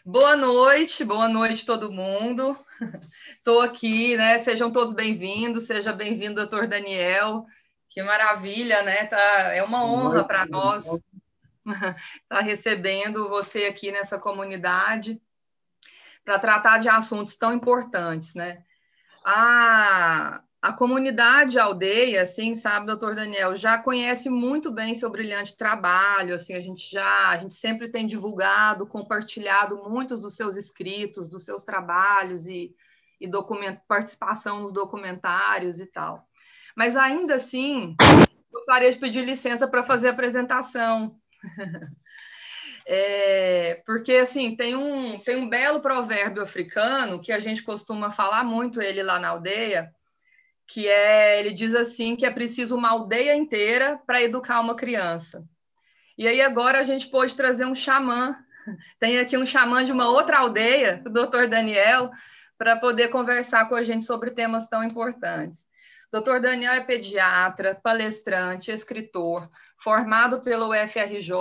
Boa noite todo mundo. Estou aqui, né? Sejam todos bem-vindos, seja bem-vindo, doutor Daniel. Que maravilha, né? É uma honra para nós estar recebendo você aqui nessa comunidade para tratar de assuntos tão importantes, né? A comunidade a aldeia, assim, sabe, doutor Daniel, já conhece muito bem seu brilhante trabalho, assim, a gente sempre tem divulgado, compartilhado muitos dos seus escritos, dos seus trabalhos e participação nos documentários e tal. Mas ainda assim, gostaria de pedir licença para fazer a apresentação. Porque assim tem um belo provérbio africano que a gente costuma falar muito ele lá na aldeia, ele diz assim que é preciso uma aldeia inteira para educar uma criança. E aí agora a gente pôde trazer um xamã, tem aqui um xamã de uma outra aldeia, o doutor Daniel, para poder conversar com a gente sobre temas tão importantes. Dr. Daniel é pediatra, palestrante, escritor, formado pelo UFRJ,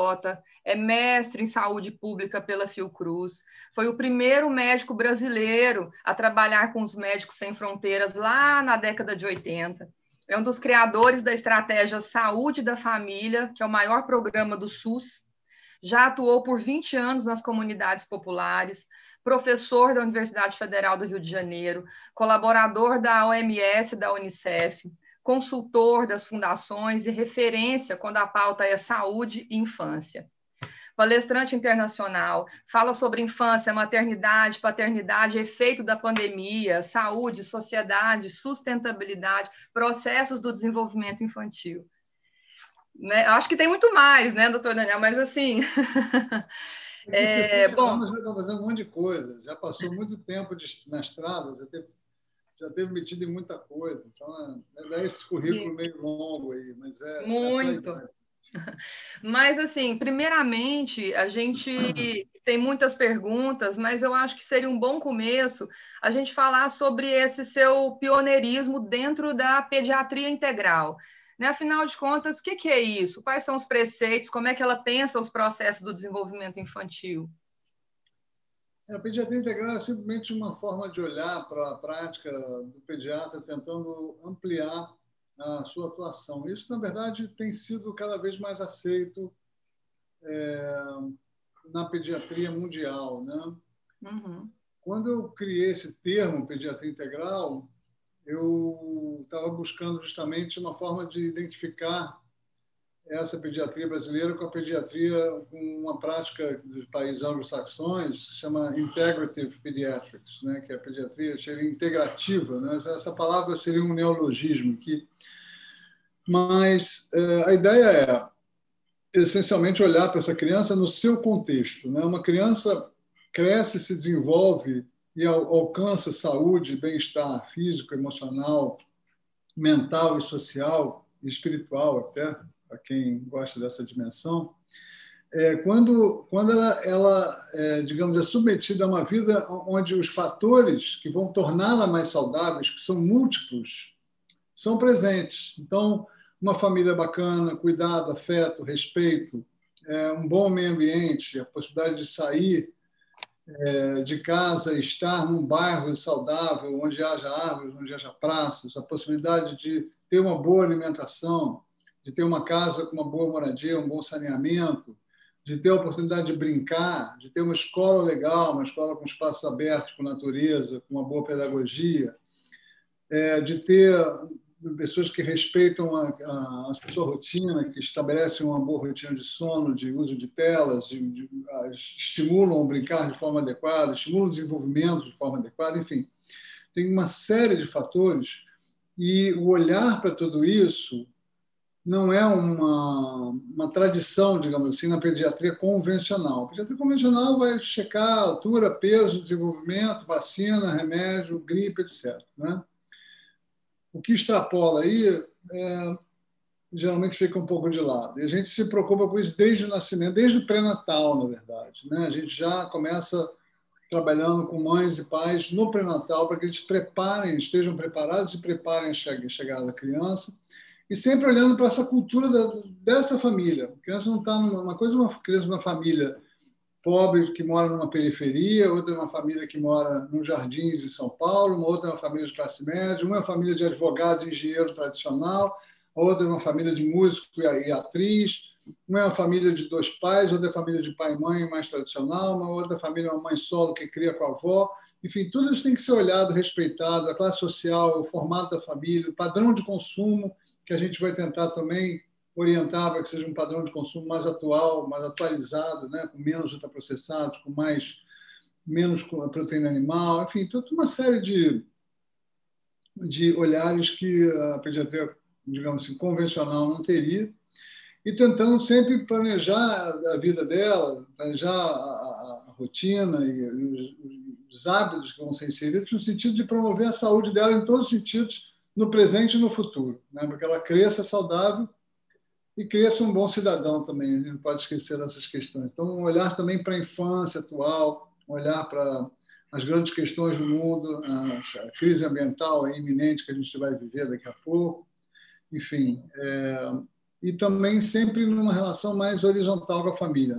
é mestre em saúde pública pela Fiocruz, foi o primeiro médico brasileiro a trabalhar com os Médicos Sem Fronteiras lá na década de 80. É um dos criadores da estratégia Saúde da Família, que é o maior programa do SUS. Já atuou por 20 anos nas comunidades populares, professor da Universidade Federal do Rio de Janeiro, colaborador da OMS e da Unicef, consultor das fundações e referência quando a pauta é saúde e infância. Palestrante internacional, fala sobre infância, maternidade, paternidade, efeito da pandemia, saúde, sociedade, sustentabilidade, processos do desenvolvimento infantil. Né? Acho que tem muito mais, né, doutor Daniel? Mas assim... bom, já está fazendo um monte de coisa, já passou muito tempo na estrada, já teve metido em muita coisa. Então, é esse currículo meio longo aí, mas muito. Mas, assim, primeiramente, a gente tem muitas perguntas, mas eu acho que seria um bom começo a gente falar sobre esse seu pioneirismo dentro da pediatria integral. Né? Afinal de contas, o que é isso? Quais são os preceitos? Como é que ela pensa os processos do desenvolvimento infantil? A pediatria integral é simplesmente uma forma de olhar para a prática do pediatra, tentando ampliar a sua atuação. Isso, na verdade, tem sido cada vez mais aceito na pediatria mundial, né? Uhum. Quando eu criei esse termo, pediatria integral, eu estava buscando justamente uma forma de identificar essa pediatria brasileira com a pediatria, com uma prática dos países anglo-saxões, que se chama Integrative Pediatrics, né? Que é a pediatria seria integrativa, né? Essa palavra seria um neologismo aqui. Mas a ideia é, essencialmente, olhar para essa criança no seu contexto, né? Uma criança cresce, se desenvolve e alcança saúde, bem-estar físico, emocional, mental e social, e espiritual até, para quem gosta dessa dimensão, quando ela digamos, é submetida a uma vida onde os fatores que vão torná-la mais saudável, que são múltiplos, são presentes. Então, uma família bacana, cuidado, afeto, respeito, um bom meio ambiente, a possibilidade de sair de casa, estar num bairro saudável, onde haja árvores, onde haja praças, a possibilidade de ter uma boa alimentação, de ter uma casa com uma boa moradia, um bom saneamento, de ter a oportunidade de brincar, de ter uma escola legal, uma escola com espaços abertos, com natureza, com uma boa pedagogia, de ter pessoas que respeitam a sua rotina, que estabelecem uma boa rotina de sono, de uso de telas, estimulam a brincar de forma adequada, estimulam o desenvolvimento de forma adequada, enfim. Tem uma série de fatores e o olhar para tudo isso não é uma tradição, digamos assim, na pediatria convencional. A pediatria convencional vai checar altura, peso, desenvolvimento, vacina, remédio, gripe, etc., né? O que extrapola aí geralmente fica um pouco de lado. E a gente se preocupa com isso desde o nascimento, desde o pré-natal, na verdade, né? A gente já começa trabalhando com mães e pais no pré-natal para que eles estejam preparados e preparem a chegada da criança, e sempre olhando para essa cultura dessa família. A criança não está numa coisa, uma criança numa família pobre que mora numa periferia, outra é uma família que mora nos Jardins, em São Paulo, uma outra é uma família de classe média, uma é uma família de advogados e engenheiro tradicional, a outra é uma família de músico e atriz, uma é uma família de 2 pais, outra é família de pai e mãe mais tradicional, uma outra família é uma mãe solo que cria com a avó. Enfim, tudo isso tem que ser olhado, respeitado, a classe social, o formato da família, o padrão de consumo, que a gente vai tentar também orientar para que seja um padrão de consumo mais atual, mais atualizado, né? Com menos ultraprocessados, com menos proteína animal, enfim, toda uma série de olhares que a pediatria, digamos assim, convencional não teria, e tentando sempre planejar a vida dela, planejar a rotina e os hábitos que vão ser inseridos no sentido de promover a saúde dela em todos os sentidos, no presente e no futuro, né? Para que ela cresça saudável e cresça um bom cidadão também. A gente não pode esquecer dessas questões. Então, um olhar também para a infância atual, um olhar para as grandes questões do mundo, a crise ambiental iminente que a gente vai viver daqui a pouco, enfim. E também sempre numa relação mais horizontal com a família,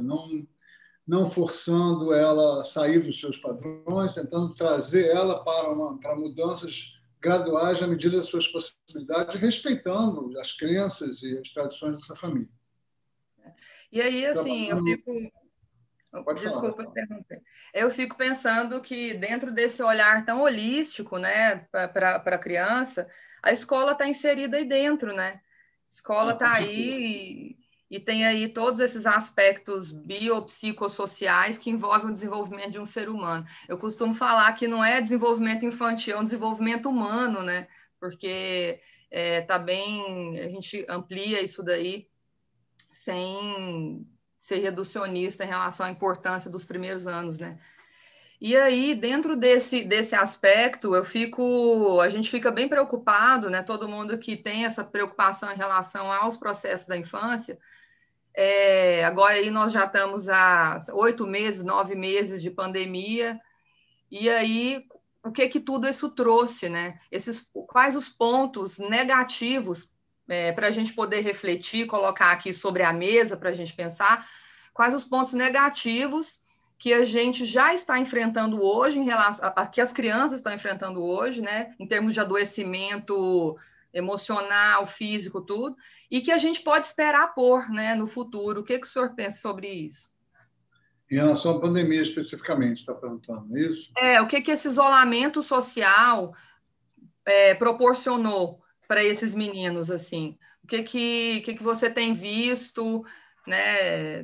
não forçando ela a sair dos seus padrões, tentando trazer ela para mudanças graduais à medida das suas possibilidades, respeitando as crenças e as tradições dessa família. E aí, assim, eu fico... Desculpa, interromper. Eu fico pensando que dentro desse olhar tão holístico, né, para a criança, a escola está inserida aí dentro, né? A escola está aí e tem aí todos esses aspectos biopsicossociais que envolvem o desenvolvimento de um ser humano. Eu costumo falar que não é desenvolvimento infantil, é um desenvolvimento humano, né? Porque tá bem, a gente amplia isso daí sem ser reducionista em relação à importância dos primeiros anos, né? E aí, dentro desse aspecto, a gente fica bem preocupado, né? Todo mundo que tem essa preocupação em relação aos processos da infância. Agora aí nós já estamos há 8 meses, 9 meses de pandemia, e aí o que tudo isso trouxe, né? Quais os pontos negativos para a gente poder refletir, colocar aqui sobre a mesa para a gente pensar, quais os pontos negativos que a gente já está enfrentando hoje, em relação a que as crianças estão enfrentando hoje, né, em termos de adoecimento emocional, físico, tudo, e que a gente pode esperar por, né, no futuro. O que o senhor pensa sobre isso? Em relação à pandemia especificamente, você está perguntando, é isso? O que esse isolamento social proporcionou para esses meninos, assim? O que você tem visto, né?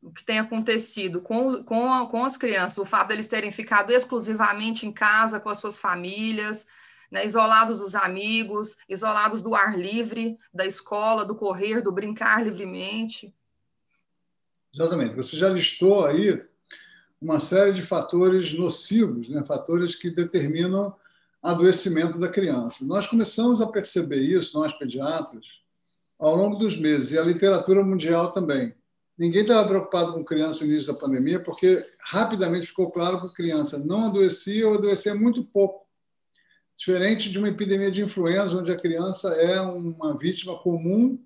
O que tem acontecido com as crianças, o fato deles terem ficado exclusivamente em casa com as suas famílias, né, isolados dos amigos, isolados do ar livre, da escola, do correr, do brincar livremente. Exatamente. Você já listou aí uma série de fatores nocivos, né? Fatores que determinam adoecimento da criança. Nós começamos a perceber isso, nós pediatras, ao longo dos meses, e a literatura mundial também. Ninguém estava preocupado com criança no início da pandemia, porque rapidamente ficou claro que a criança não adoecia ou adoecia muito pouco. Diferente de uma epidemia de influenza, onde a criança é uma vítima comum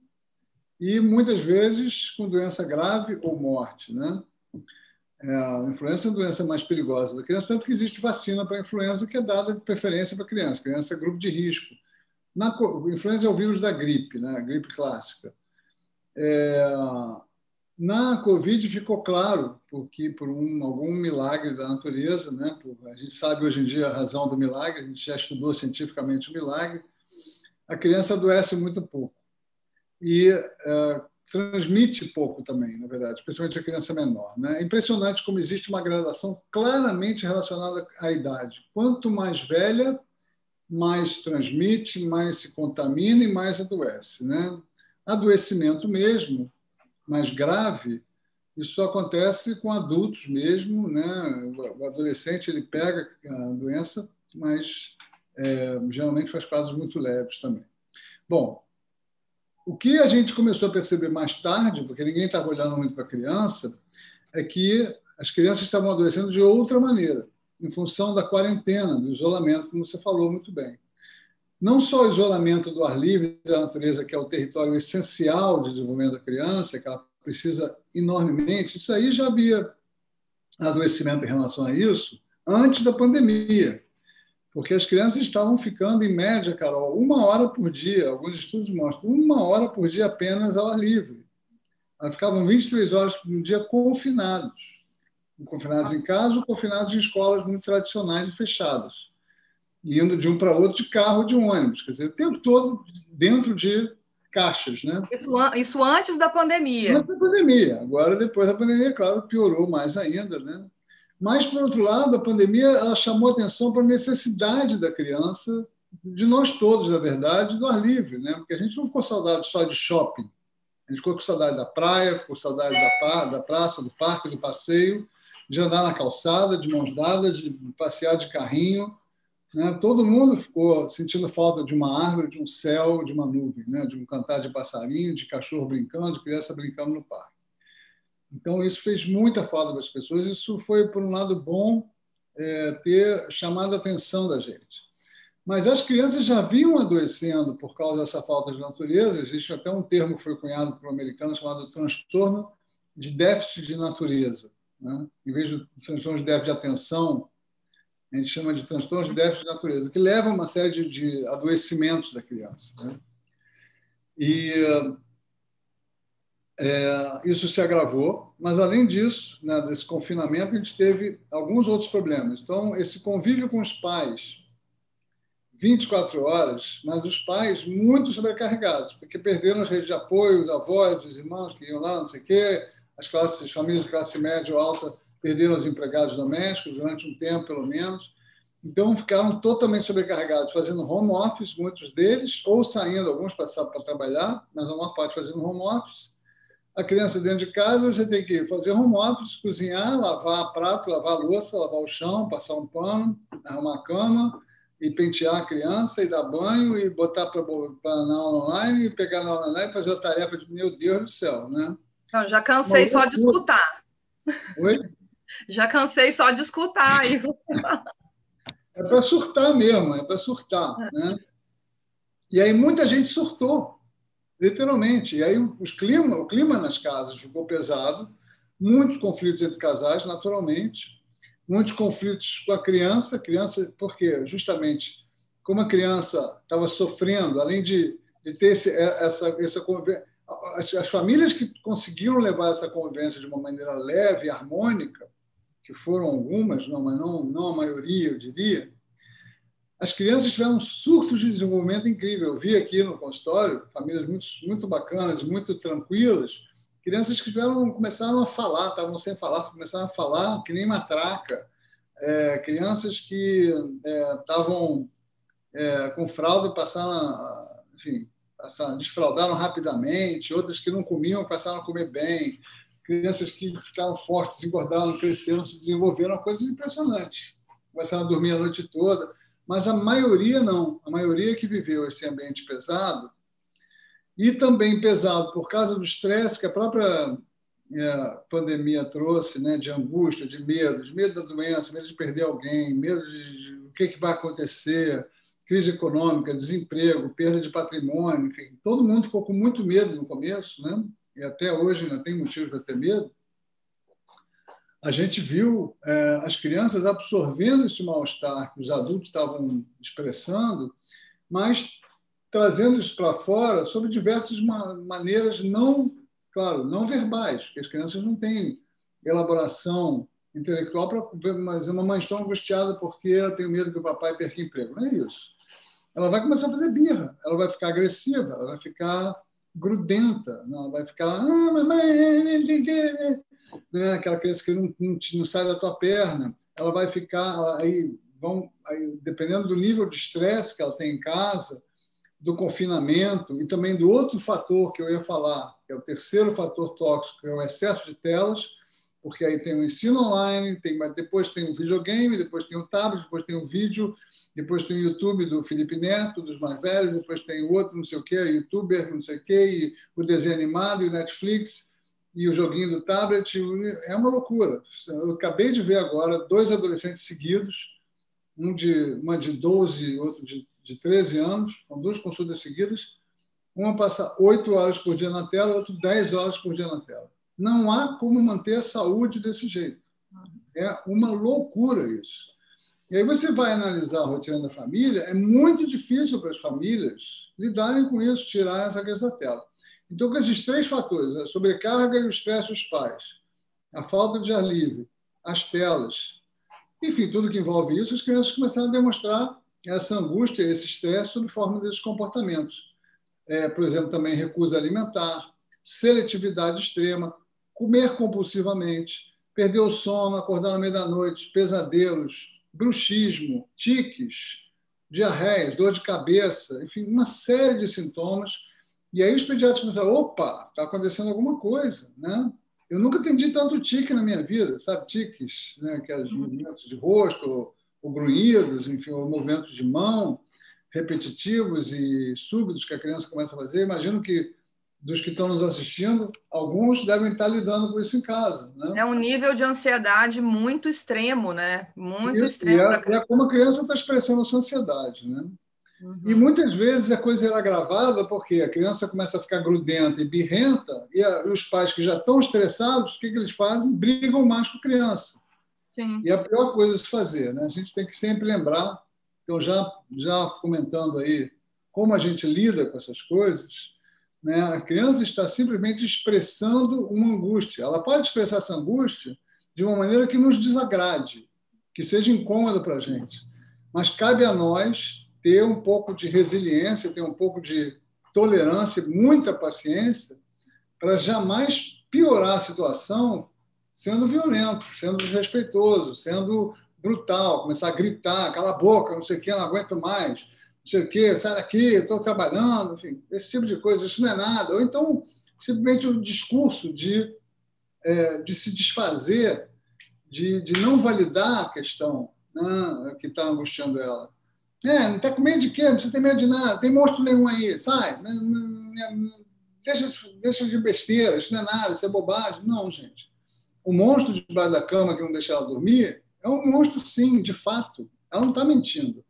e, muitas vezes, com doença grave ou morte, né? A influenza é uma doença mais perigosa da criança, tanto que existe vacina para a influenza que é dada de preferência para a criança. A criança é grupo de risco. A influenza é o vírus da gripe, né? A gripe clássica. Na Covid ficou claro, porque por algum milagre da natureza, né? A gente sabe hoje em dia a razão do milagre, a gente já estudou cientificamente o milagre, a criança adoece muito pouco. E transmite pouco também, na verdade, principalmente a criança menor, né? É impressionante como existe uma gradação claramente relacionada à idade. Quanto mais velha, mais transmite, mais se contamina e mais adoece, né? Adoecimento mesmo, mais grave, isso só acontece com adultos mesmo, né? O adolescente ele pega a doença, mas geralmente faz quadros muito leves também. Bom, o que a gente começou a perceber mais tarde, porque ninguém estava olhando muito para a criança, é que as crianças estavam adoecendo de outra maneira, em função da quarentena, do isolamento, como você falou muito bem. Não só o isolamento do ar livre da natureza, que é o território essencial de desenvolvimento da criança, que ela precisa enormemente, isso aí já havia adoecimento em relação a isso antes da pandemia, porque as crianças estavam ficando, em média, Carol, 1 hora por dia, alguns estudos mostram, 1 hora por dia apenas ao ar livre. Elas ficavam 23 horas por dia confinados em casa ou confinados em escolas muito tradicionais e fechadas, indo de um para outro de carro ou de ônibus, quer dizer, o tempo todo dentro de caixas, né? Isso antes da pandemia. Antes da pandemia. Agora, depois da pandemia, claro, piorou mais ainda, né? Mas, por outro lado, a pandemia ela chamou atenção para a necessidade da criança, de nós todos, na verdade, do ar livre, né? Porque a gente não ficou saudade só de shopping, a gente ficou com saudade da praia, ficou com saudade da praça, do parque, do passeio, de andar na calçada, de mãos dadas, de passear de carrinho, né? Todo mundo ficou sentindo falta de uma árvore, de um céu, de uma nuvem, né? De um cantar de passarinho, de cachorro brincando, de criança brincando no parque. Então, isso fez muita falta para as pessoas. Isso foi, por um lado, bom ter chamado a atenção da gente. Mas as crianças já vinham adoecendo por causa dessa falta de natureza. Existe até um termo que foi cunhado por um americano chamado transtorno de déficit de natureza, né? Em vez de transtorno de déficit de atenção, a gente chama de transtorno de déficit de natureza, que leva a uma série de adoecimentos da criança, né? E isso se agravou, mas, além disso, né, desse confinamento, a gente teve alguns outros problemas. Então, esse convívio com os pais, 24 horas, mas os pais muito sobrecarregados, porque perderam as redes de apoio, os avós, os irmãos que iam lá, não sei o quê, as famílias de classe média ou alta perderam os empregados domésticos durante um tempo, pelo menos. Então, ficaram totalmente sobrecarregados, fazendo home office, muitos deles, ou saindo, alguns para trabalhar, mas a maior parte fazendo home office. A criança dentro de casa, você tem que fazer home office, cozinhar, lavar prato, lavar louça, lavar o chão, passar um pano, arrumar a cama, e pentear a criança, e dar banho, e botar para na aula online, e pegar na aula online e fazer a tarefa de, meu Deus do céu, né? Não, já cansei só de escutar. Oi? Já cansei só de escutar. É para surtar mesmo, é para surtar, né? E aí muita gente surtou, literalmente. E aí o clima nas casas ficou pesado, muitos conflitos entre casais, naturalmente, muitos conflitos com a criança, porque justamente como a criança estava sofrendo, além de ter essa convivência, as famílias que conseguiram levar essa convivência de uma maneira leve e harmônica, que foram algumas, mas não a maioria, eu diria, as crianças tiveram surtos de desenvolvimento incrível. Eu vi aqui no consultório famílias muito, muito bacanas, muito tranquilas, crianças que começaram a falar, estavam sem falar, começaram a falar que nem matraca, crianças que estavam com fralda, desfraldaram rapidamente, outras que não comiam passaram a comer bem, crianças que ficaram fortes, engordaram, cresceram, se desenvolveram, coisas impressionantes. Começaram a dormir a noite toda, mas a maioria não. A maioria que viveu esse ambiente pesado, e também pesado por causa do estresse que a própria pandemia trouxe, né, de angústia, de medo da doença, medo de perder alguém, medo de o que vai acontecer, crise econômica, desemprego, perda de patrimônio, enfim, todo mundo ficou com muito medo no começo, né? E até hoje ainda tem motivo para ter medo. A gente viu as crianças absorvendo esse mal-estar que os adultos estavam expressando, mas trazendo isso para fora sob diversas maneiras não verbais, porque as crianças não têm elaboração intelectual para ver, mas uma mãe está angustiada porque eu tenho medo que o papai perca emprego. Não é isso. Ela vai começar a fazer birra, ela vai ficar agressiva, ela vai ficar grudenta, ela vai ficar mamãe, né? Aquela criança que não sai da tua perna, ela vai ficar aí, dependendo do nível de estresse que ela tem em casa, do confinamento e também do outro fator que eu ia falar, que é o terceiro fator tóxico, que é o excesso de telas, porque aí tem o ensino online, depois tem o videogame, depois tem o tablet, depois tem o vídeo, depois tem o YouTube do Felipe Neto, dos mais velhos, depois tem o outro não sei o quê, youtuber não sei o quê, e o desenho animado, e o Netflix, e o joguinho do tablet. É uma loucura. Eu acabei de ver agora 2 adolescentes seguidos, uma de 12 e outro de 13 anos, com 2 consultas seguidas, uma passa 8 horas por dia na tela, outro 10 horas por dia na tela. Não há como manter a saúde desse jeito. É uma loucura isso. E aí você vai analisar a rotina da família, é muito difícil para as famílias lidarem com isso, tirar essa criança da tela. Então, com esses 3 fatores, a sobrecarga e o estresse dos pais, a falta de ar livre, as telas, enfim, tudo que envolve isso, as crianças começaram a demonstrar essa angústia, esse estresse sob forma desses comportamentos. Por exemplo, também recusa alimentar, seletividade extrema, comer compulsivamente, perder o sono, acordar no meio da noite, pesadelos, bruxismo, tiques, diarreia, dor de cabeça, enfim, uma série de sintomas. E aí os pediatras começaram, opa, está acontecendo alguma coisa, né? Eu nunca atendi tanto tique na minha vida, sabe? Tiques, né? Que é os movimentos de rosto, ou grunhidos, enfim, ou movimentos de mão repetitivos e súbitos que a criança começa a fazer. Imagino que dos que estão nos assistindo, alguns devem estar lidando com isso em casa, né? É um nível de ansiedade muito extremo, né? Muito Isso, e extremo para a é criança. como a criança está expressando a sua ansiedade, né? E muitas vezes a coisa é agravada porque a criança começa a ficar grudenta e birrenta, e os pais que já estão estressados, o que eles fazem? Brigam mais com a criança. Sim. E é a pior coisa a se fazer, né? A gente tem que sempre lembrar, então já comentando aí como a gente lida com essas coisas, né? A criança está simplesmente expressando uma angústia. Ela pode expressar essa angústia de uma maneira que nos desagrade, que seja incômoda para a gente. Mas cabe a nós ter um pouco de resiliência, ter um pouco de tolerância, muita paciência, para jamais piorar a situação sendo violento, sendo desrespeitoso, sendo brutal, começar a gritar, cala a boca, não sei o quê, não aguento mais, não sei o quê, sai daqui, estou trabalhando, enfim, esse tipo de coisa, isso não é nada. Ou então, simplesmente um discurso de se desfazer, de não validar a questão, né, que está angustiando ela. Não está com medo de quê? Não precisa ter medo de nada. Tem monstro nenhum aí. Sai. Deixa de besteira. Isso não é nada. Isso é bobagem. Não, gente. O monstro debaixo da cama que não deixa ela dormir é um monstro, sim, de fato. Ela não está mentindo.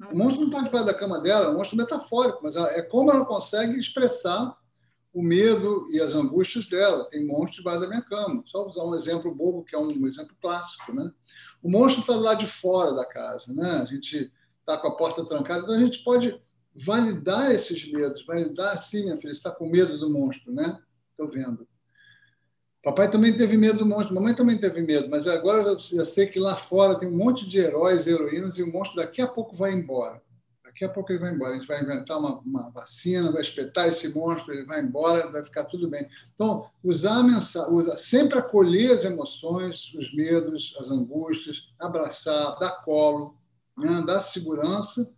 O monstro não está debaixo da cama dela. É um monstro metafórico. Mas é como ela consegue expressar o medo e as angústias dela. Tem monstro debaixo da minha cama. Só usar um exemplo bobo, que é um exemplo clássico, né? O monstro está lá de fora da casa, né? A gente está com a porta trancada, então a gente pode validar esses medos, validar, sim, minha filha, você está com medo do monstro, né? Estou vendo. Papai também teve medo do monstro, mamãe também teve medo, mas agora eu já sei que lá fora tem um monte de heróis e heroínas e o monstro daqui a pouco vai embora. Daqui a pouco ele vai embora. A gente vai inventar uma vacina, vai espetar esse monstro, ele vai embora, vai ficar tudo bem. Então, usar a mensagem, sempre acolher as emoções, os medos, as angústias, abraçar, dar colo, né, dar segurança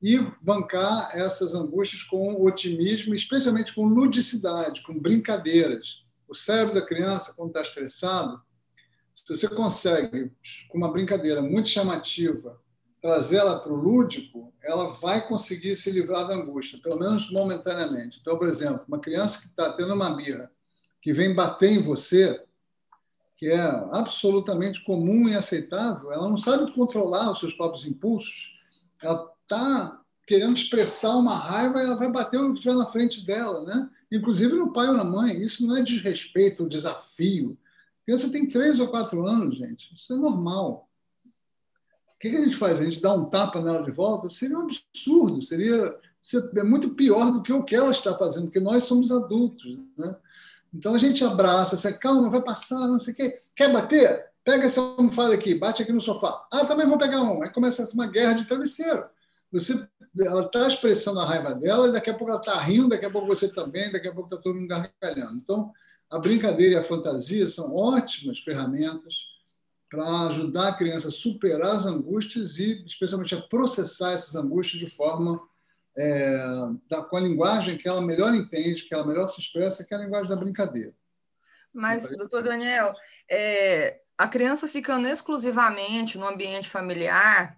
e bancar essas angústias com otimismo, especialmente com ludicidade, com brincadeiras. O cérebro da criança, quando está estressado, se você consegue, com uma brincadeira muito chamativa, trazê-la para o lúdico, ela vai conseguir se livrar da angústia, pelo menos momentaneamente. Então, por exemplo, uma criança que está tendo uma birra, que vem bater em você, que é absolutamente comum e aceitável, ela não sabe controlar os seus próprios impulsos, ela está querendo expressar uma raiva e ela vai bater no que estiver na frente dela, né? Inclusive no pai ou na mãe. Isso não é desrespeito ou desafio. A criança tem 3 ou 4 anos, gente. Isso é normal. O que a gente faz? A gente dá um tapa nela de volta? Seria um absurdo. Seria muito pior do que o que ela está fazendo, porque nós somos adultos, né? Então a gente abraça, assim, calma, vai passar, não sei o quê. Quer bater? Pega essa almofada aqui, bate aqui no sofá. Ah, também vou pegar um. Aí começa uma guerra de travesseiro. Ela está expressando a raiva dela, e daqui a pouco ela está rindo, daqui a pouco você também, daqui a pouco está todo mundo gargalhando. Então, a brincadeira e a fantasia são ótimas ferramentas para ajudar a criança a superar as angústias e, especialmente, a processar essas angústias de forma com a linguagem que ela melhor entende, que ela melhor se expressa, que é a linguagem da brincadeira. Mas, doutor Daniel, a criança ficando exclusivamente no ambiente familiar,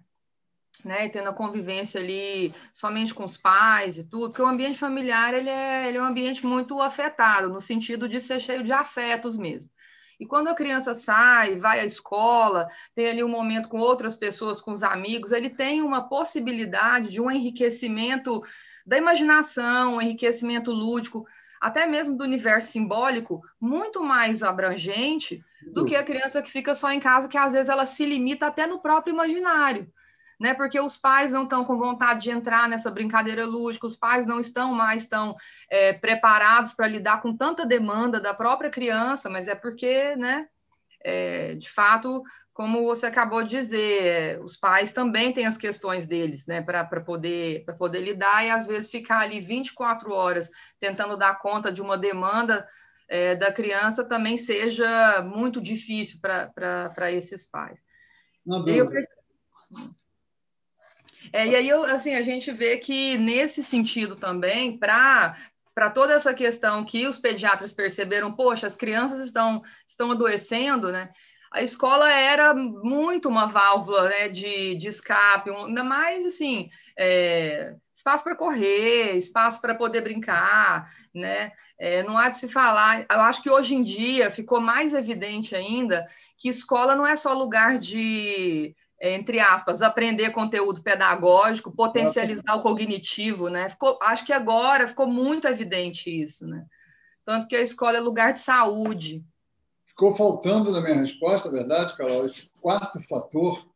né, e tendo a convivência ali somente com os pais e tudo, porque o ambiente familiar ele é um ambiente muito afetado, no sentido de ser cheio de afetos mesmo. E quando a criança sai, vai à escola, tem ali um momento com outras pessoas, com os amigos, ele tem uma possibilidade de um enriquecimento da imaginação, um enriquecimento lúdico. até mesmo do universo simbólico, muito mais abrangente do que a criança que fica só em casa, que às vezes ela se limita até no próprio imaginário, né? Porque os pais não estão com vontade de entrar nessa brincadeira lúdica, os pais não estão mais tão preparados para lidar com tanta demanda da própria criança, mas é porque, né? De fato, como você acabou de dizer, os pais também têm as questões deles, né, para poder lidar, e às vezes ficar ali 24 horas tentando dar conta de uma demanda da criança também seja muito difícil para esses pais. Não dúvida. E aí, assim, a gente vê que nesse sentido também, para toda essa questão que os pediatras perceberam, poxa, as crianças estão adoecendo, né? A escola era muito uma válvula, né, de escape, ainda mais assim, espaço para correr, espaço para poder brincar, né? Não há de se falar. Eu acho que hoje em dia ficou mais evidente ainda que escola não é só lugar de entre aspas, aprender conteúdo pedagógico, potencializar o cognitivo, né? Acho que agora ficou muito evidente isso, né? Tanto que a escola é lugar de saúde. Ficou faltando na minha resposta, na verdade, Carol, esse quarto fator,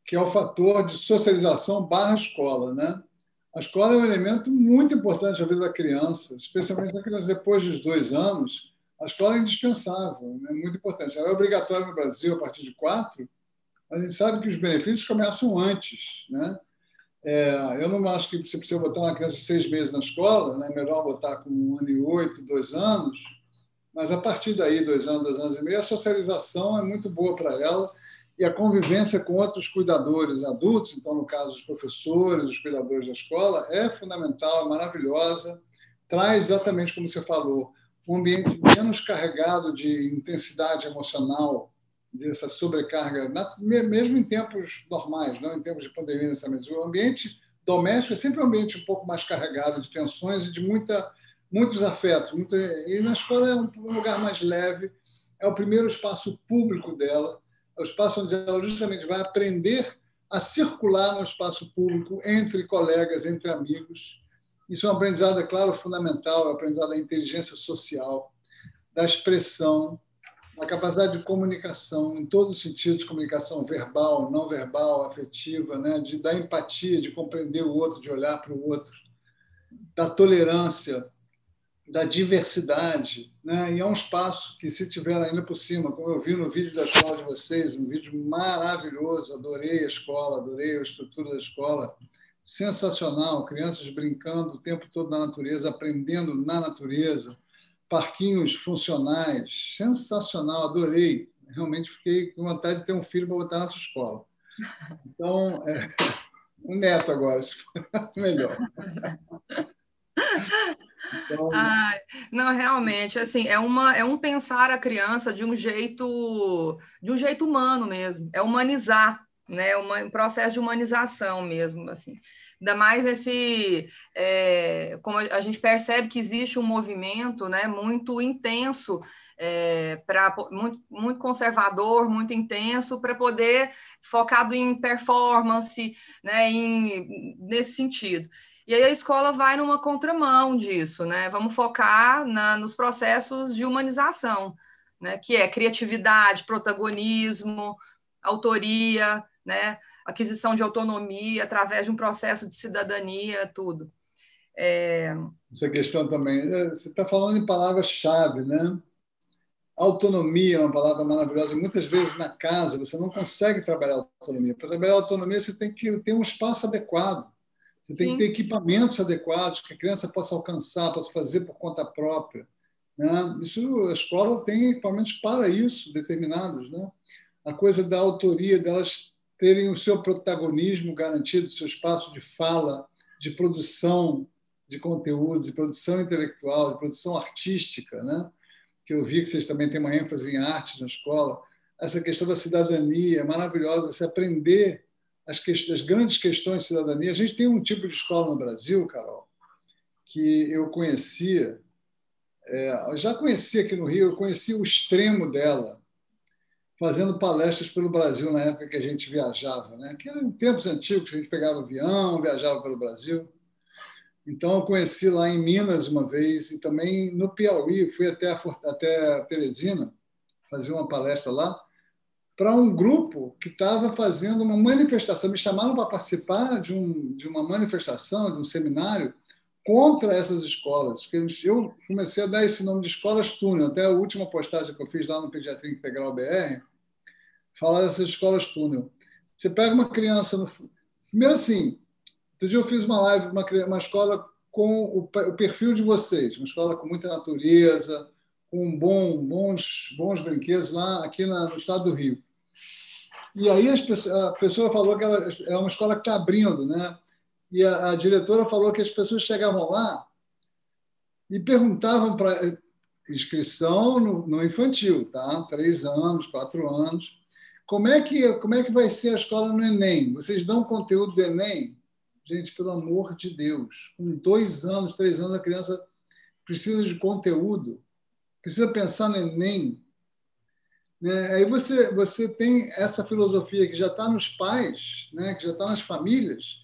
que é o fator de socialização barra escola, né? A escola é um elemento muito importante na vida da criança, especialmente na criança depois dos 2 anos. A escola é indispensável, é muito importante. Ela é obrigatória no Brasil a partir de 4, mas a gente sabe que os benefícios começam antes, né? Eu não acho que você precisa botar uma criança de 6 meses na escola, né? É melhor botar com 1 ano e 8, 2 anos, mas a partir daí, 2 anos, 2 anos e meio, a socialização é muito boa para ela e a convivência com outros cuidadores adultos, então, no caso, os professores, os cuidadores da escola, é fundamental, é maravilhosa, traz exatamente como você falou, um ambiente menos carregado de intensidade emocional, dessa sobrecarga, mesmo em tempos normais, não em tempos de pandemia, mas o ambiente doméstico é sempre um ambiente um pouco mais carregado de tensões e de muitos afetos. E na escola é um lugar mais leve, é o primeiro espaço público dela, é o espaço onde ela justamente vai aprender a circular no espaço público entre colegas, entre amigos. Isso é um aprendizado, é claro, fundamental, é o aprendizado da inteligência social, da expressão, a capacidade de comunicação, em todos os sentidos, comunicação verbal, não verbal, afetiva, né? Da empatia, de compreender o outro, de olhar para o outro, da tolerância, da diversidade, né? E é um espaço que, se tiver ainda por cima, como eu vi no vídeo da escola de vocês, um vídeo maravilhoso, adorei a escola, adorei a estrutura da escola, sensacional, crianças brincando o tempo todo na natureza, aprendendo na natureza, parquinhos funcionais, sensacional, adorei. Realmente fiquei com vontade de ter um filho para botar nessa escola. Então, um neto agora, se for melhor. Então... não, realmente, assim, é um pensar a criança de um jeito humano mesmo, é humanizar, né? Um processo de humanização mesmo, assim. Ainda mais como a gente percebe que existe um movimento, né, muito intenso, muito conservador, muito intenso, para poder focado em performance, né, nesse sentido. E aí a escola vai numa contramão disso, né? Vamos focar nos processos de humanização, né? Que é criatividade, protagonismo, autoria, né? Aquisição de autonomia através de um processo de cidadania, tudo. Essa questão também. Você está falando em palavras-chave, né? Autonomia é uma palavra maravilhosa. E muitas vezes na casa você não consegue trabalhar autonomia. Para trabalhar autonomia, você tem que ter um espaço adequado. Você tem que ter equipamentos adequados que a criança possa alcançar, possa fazer por conta própria, né? A escola tem equipamentos para isso, determinados, né? A coisa da autoria, delas terem o seu protagonismo garantido, o seu espaço de fala, de produção de conteúdo, de produção intelectual, de produção artística, né? Que eu vi que vocês também têm uma ênfase em artes na escola. Essa questão da cidadania é maravilhosa, você aprender as grandes questões de cidadania. A gente tem um tipo de escola no Brasil, Carol, que eu conhecia, eu já conhecia aqui no Rio, eu conhecia o extremo dela, fazendo palestras pelo Brasil na época que a gente viajava, né? Que eram tempos antigos, que a gente pegava avião, viajava pelo Brasil. Então, eu conheci lá em Minas uma vez e também no Piauí, fui até Teresina fazer uma palestra lá para um grupo que estava fazendo uma manifestação. Me chamaram para participar de uma manifestação, de um seminário contra essas escolas. Eu comecei a dar esse nome de escolas túnel. Até a última postagem que eu fiz lá no Pediatria Integral BR, falar dessas escolas túnel. Você pega uma criança... Primeiro assim, outro dia eu fiz uma live, uma escola com o perfil de vocês, uma escola com muita natureza, com bons brinquedos lá aqui no estado do Rio. E aí a professora falou que ela é uma escola que está abrindo, né? E a diretora falou que as pessoas chegavam lá e perguntavam para inscrição no infantil, tá? 3 anos, 4 anos. Como é que vai ser a escola no Enem? Vocês dão conteúdo do Enem? Gente, pelo amor de Deus, com 2 anos, 3 anos, a criança precisa de conteúdo, precisa pensar no Enem. Né? Aí você tem essa filosofia que já está nos pais, né? Que já está nas famílias,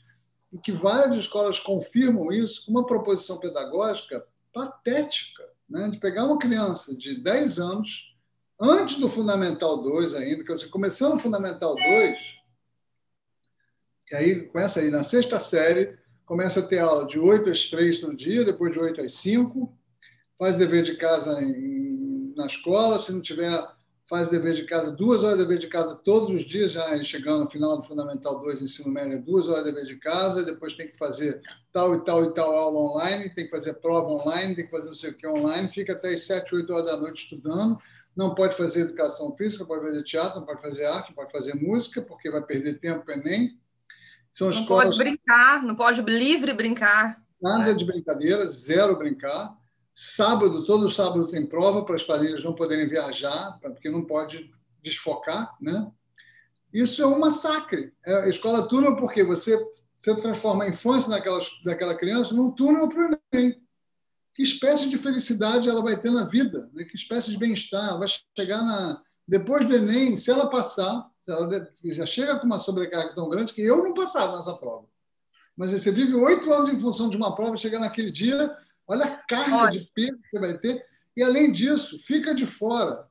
e que várias escolas confirmam isso com uma proposição pedagógica patética, né? De pegar uma criança de 10 anos, antes do Fundamental 2 ainda, que você começando o Fundamental 2, e aí começa aí na 6ª série, começa a ter aula de 8 às 3 todo dia, depois de 8 às 5, faz dever de casa na escola, se não tiver, faz dever de casa, 2 horas de dever de casa todos os dias, já chegando no final do Fundamental 2, ensino médio, 2 horas de dever de casa, depois tem que fazer tal e tal e tal aula online, tem que fazer prova online, tem que fazer não sei o que online, fica até as 7, 8 horas da noite estudando, não pode fazer educação física, não pode fazer teatro, não pode fazer arte, não pode fazer música, porque vai perder tempo para o Enem. São não escolas... pode brincar, não pode livre brincar. Nada, né? De brincadeira, zero brincar. Sábado, todo sábado tem prova para as famílias não poderem viajar, porque não pode desfocar, né? Isso é um massacre. A escola túnel, porque você transforma a infância daquela criança num túnel para o Enem. Que espécie de felicidade ela vai ter na vida? Né? Que espécie de bem-estar? Ela vai chegar depois do Enem, se ela passar, se ela já chega com uma sobrecarga tão grande que eu não passava nessa prova. Mas você vive 8 anos em função de uma prova, chegar naquele dia, olha a carga de peso que você vai ter. E, além disso, fica de fora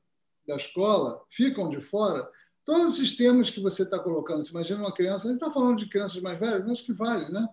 da escola, ficam de fora todos os sistemas que você está colocando. Você imagina uma criança, a gente está falando de crianças mais velhas, mas que vale, né?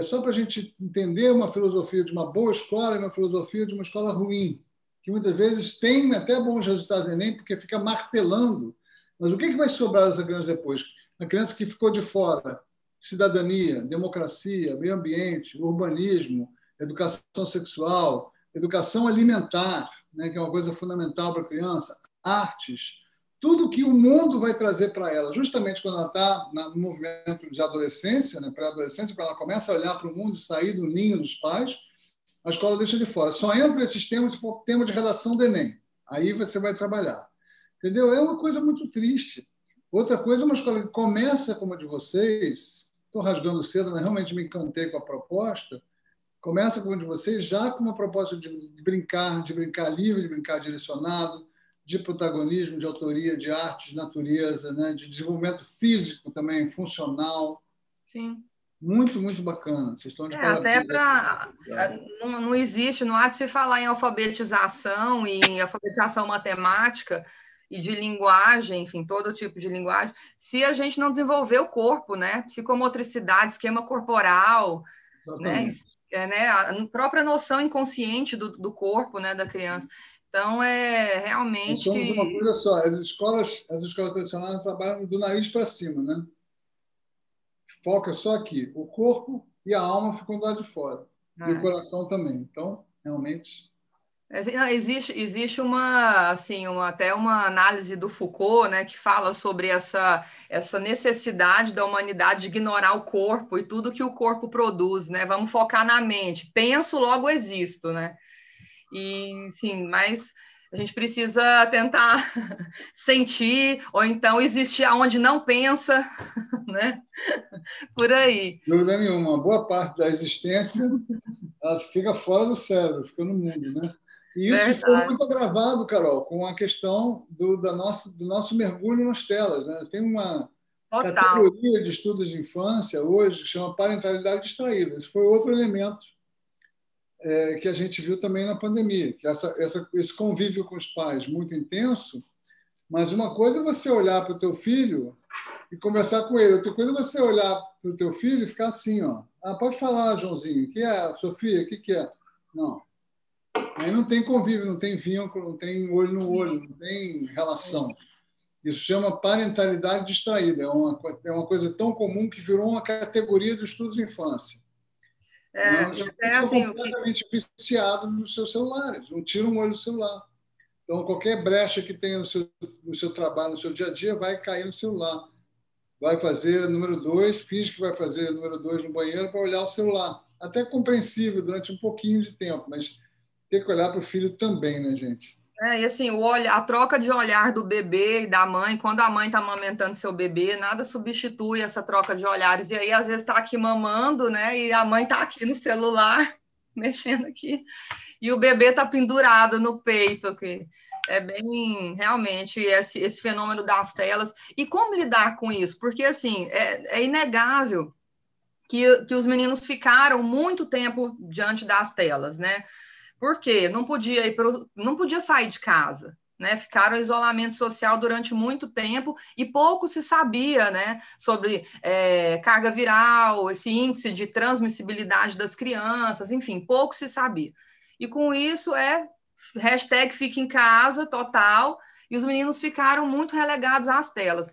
Só para a gente entender uma filosofia de uma boa escola e uma filosofia de uma escola ruim, que muitas vezes tem até bons resultados no Enem, porque fica martelando. Mas o que vai sobrar dessa criança depois? A criança que ficou de fora, cidadania, democracia, meio ambiente, urbanismo, educação sexual, educação alimentar, né, que é uma coisa fundamental para a criança, artes, tudo que o mundo vai trazer para ela, justamente quando ela está no movimento de adolescência, né, pré-adolescência, quando ela começa a olhar para o mundo e sair do ninho dos pais, a escola deixa de fora. Só entra nesses temas se for tema de redação do Enem. Aí você vai trabalhar. Entendeu? É uma coisa muito triste. Outra coisa, uma escola que começa como a de vocês, estou rasgando cedo, mas realmente me encantei com a proposta, começa como a de vocês já com uma proposta de brincar livre, de brincar direcionado, de protagonismo, de autoria, de arte, de natureza, né? De desenvolvimento físico também, funcional. Sim. Muito, muito bacana. Vocês estão de parabéns. Até para... Não existe, não há de se falar em alfabetização, em alfabetização matemática e de linguagem, enfim, todo tipo de linguagem, se a gente não desenvolver o corpo, né? Psicomotricidade, esquema corporal, né? A própria noção inconsciente do corpo, né, da criança. Então, realmente... Nós somos uma coisa só. As escolas tradicionais trabalham do nariz para cima, né? Foca só aqui. O corpo e a alma ficam do lado de fora. E o coração também. Então, realmente... Existe até uma análise do Foucault, né, que fala sobre essa necessidade da humanidade de ignorar o corpo e tudo que o corpo produz, né? Vamos focar na mente. Penso, logo existo, né? E, sim, mas a gente precisa tentar sentir, ou então existir aonde não pensa, né? Por aí. Não dúvida nenhuma. Uma boa parte da existência ela fica fora do cérebro, fica no mundo, né? E isso foi muito agravado, Carol, com a questão do nosso mergulho nas telas, né? Tem Total. categoria de estudos de infância hoje que chama parentalidade distraída. Esse foi outro elemento que a gente viu também na pandemia, que esse convívio com os pais muito intenso, mas uma coisa é você olhar para o teu filho e conversar com ele, outra coisa é você olhar para o teu filho e ficar assim, ó, pode falar, Joãozinho, o que é? Sofia, o que é? Não. Aí não tem convívio, não tem vínculo, não tem olho no olho, não tem relação. Isso chama parentalidade distraída. É uma coisa tão comum que virou uma categoria dos estudos de infância. E Já até são assim, completamente viciados nos seus celulares, não tiram um olho do celular. Então, qualquer brecha que tenha no seu trabalho, no seu dia a dia, vai cair no celular. Vai fazer número 2, finge que vai fazer número 2 no banheiro para olhar o celular. Até compreensível durante um pouquinho de tempo, mas tem que olhar para o filho também, né, gente? E assim, a troca de olhar do bebê e da mãe, quando a mãe está amamentando seu bebê, nada substitui essa troca de olhares. E aí, às vezes, está aqui mamando, né? E a mãe está aqui no celular, mexendo aqui, e o bebê está pendurado no peito aqui. É bem, realmente, esse fenômeno das telas. E como lidar com isso? Porque, assim, é inegável que os meninos ficaram muito tempo diante das telas, né? Por quê? Não podia sair de casa, né? Ficaram em isolamento social durante muito tempo e pouco se sabia, né, sobre carga viral, esse índice de transmissibilidade das crianças, enfim, pouco se sabia. E com isso hashtag fica em casa total, e os meninos ficaram muito relegados às telas.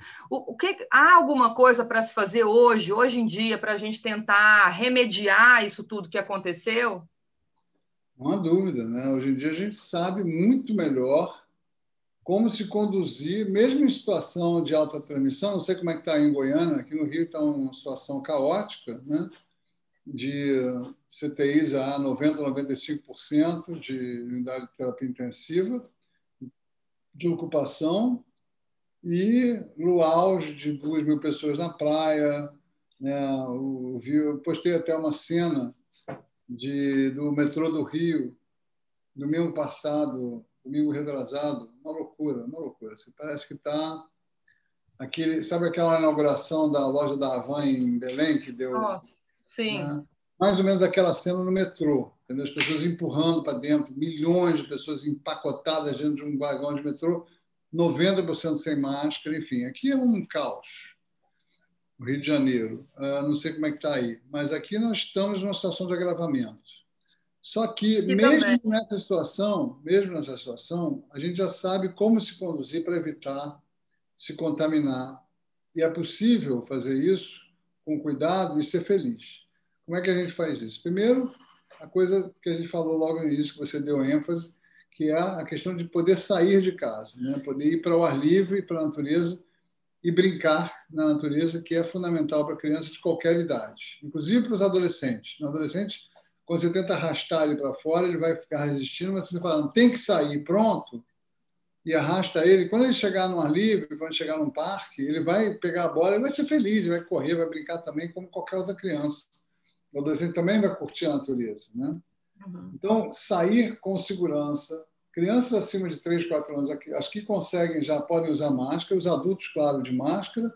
Há alguma coisa para se fazer hoje em dia, para a gente tentar remediar isso tudo que aconteceu? Não há dúvida, né? Hoje em dia a gente sabe muito melhor como se conduzir, mesmo em situação de alta transmissão. Não sei como é que está em Goiânia, aqui no Rio está uma situação caótica, né? De CTIs a 90%, 95% de unidade de terapia intensiva, de ocupação, e no auge de 2.000 pessoas na praia. Né? Eu postei até uma cena do metrô do Rio, domingo passado, domingo retrasado, uma loucura, uma loucura. Parece que está sabe aquela inauguração da loja da Havan em Belém que deu, Nossa, sim. né? Mais ou menos aquela cena no metrô, entendeu? As pessoas empurrando para dentro, milhões de pessoas empacotadas dentro de um vagão de metrô, 90% sem máscara, enfim, aqui é um caos. O Rio de Janeiro, não sei como é que está aí, mas aqui nós estamos numa situação de agravamento. Só que, Aqui também. mesmo nessa situação, a gente já sabe como se conduzir para evitar se contaminar. E é possível fazer isso com cuidado e ser feliz. Como é que a gente faz isso? Primeiro, a coisa que a gente falou logo no início, que você deu ênfase, que é a questão de poder sair de casa, né? Poder ir para o ar livre, para a natureza e brincar na natureza, que é fundamental para crianças de qualquer idade, inclusive para os adolescentes. No adolescente, quando você tenta arrastar ele para fora, ele vai ficar resistindo, mas você fala, não, tem que sair, pronto, e arrasta ele. Quando ele chegar no ar livre, quando ele chegar num parque, ele vai pegar a bola e vai ser feliz, vai correr, vai brincar também como qualquer outra criança. O adolescente também vai curtir a natureza, né? Uhum. Então, sair com segurança. Crianças acima de 3, 4 anos, as que conseguem já podem usar máscara, os adultos, claro, de máscara,